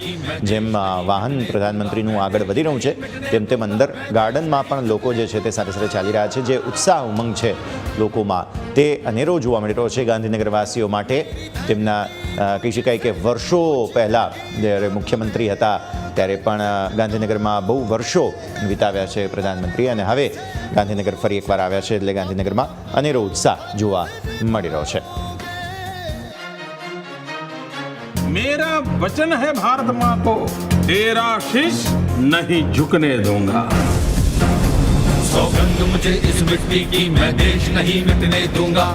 જેમ વાહન પ્રધાનમંત્રીનું આગળ વધી રહ્યું છે તેમ તેમ અંદર ગાર્ડનમાં પણ લોકો જે છે તે સાથે સાથે ચાલી રહ્યા છે. જે ઉત્સાહ ઉમંગ છે લોકોમાં તે અનેરો જોવા મળી રહ્યો છે ગાંધીનગરવાસીઓ માટે. તેમના કહી શકાય કે વર્ષો પહેલાં જ્યારે મુખ્યમંત્રી હતા ત્યારે પણ ગાંધીનગરમાં બહુ વર્ષો વિતાવ્યા છે પ્રધાનમંત્રી અને હવે ગાંધીનગર ફરી એકવાર આવ્યા છે એટલે ગાંધીનગરમાં અનેરો ઉત્સાહ જોવા મળી રહ્યો છે. मेरा वचन है भारत माँ को तेरा शीश नहीं झुकने दूंगा. सौगंध मुझे इस मिट्टी की मैं देश नहीं मिटने दूंगा.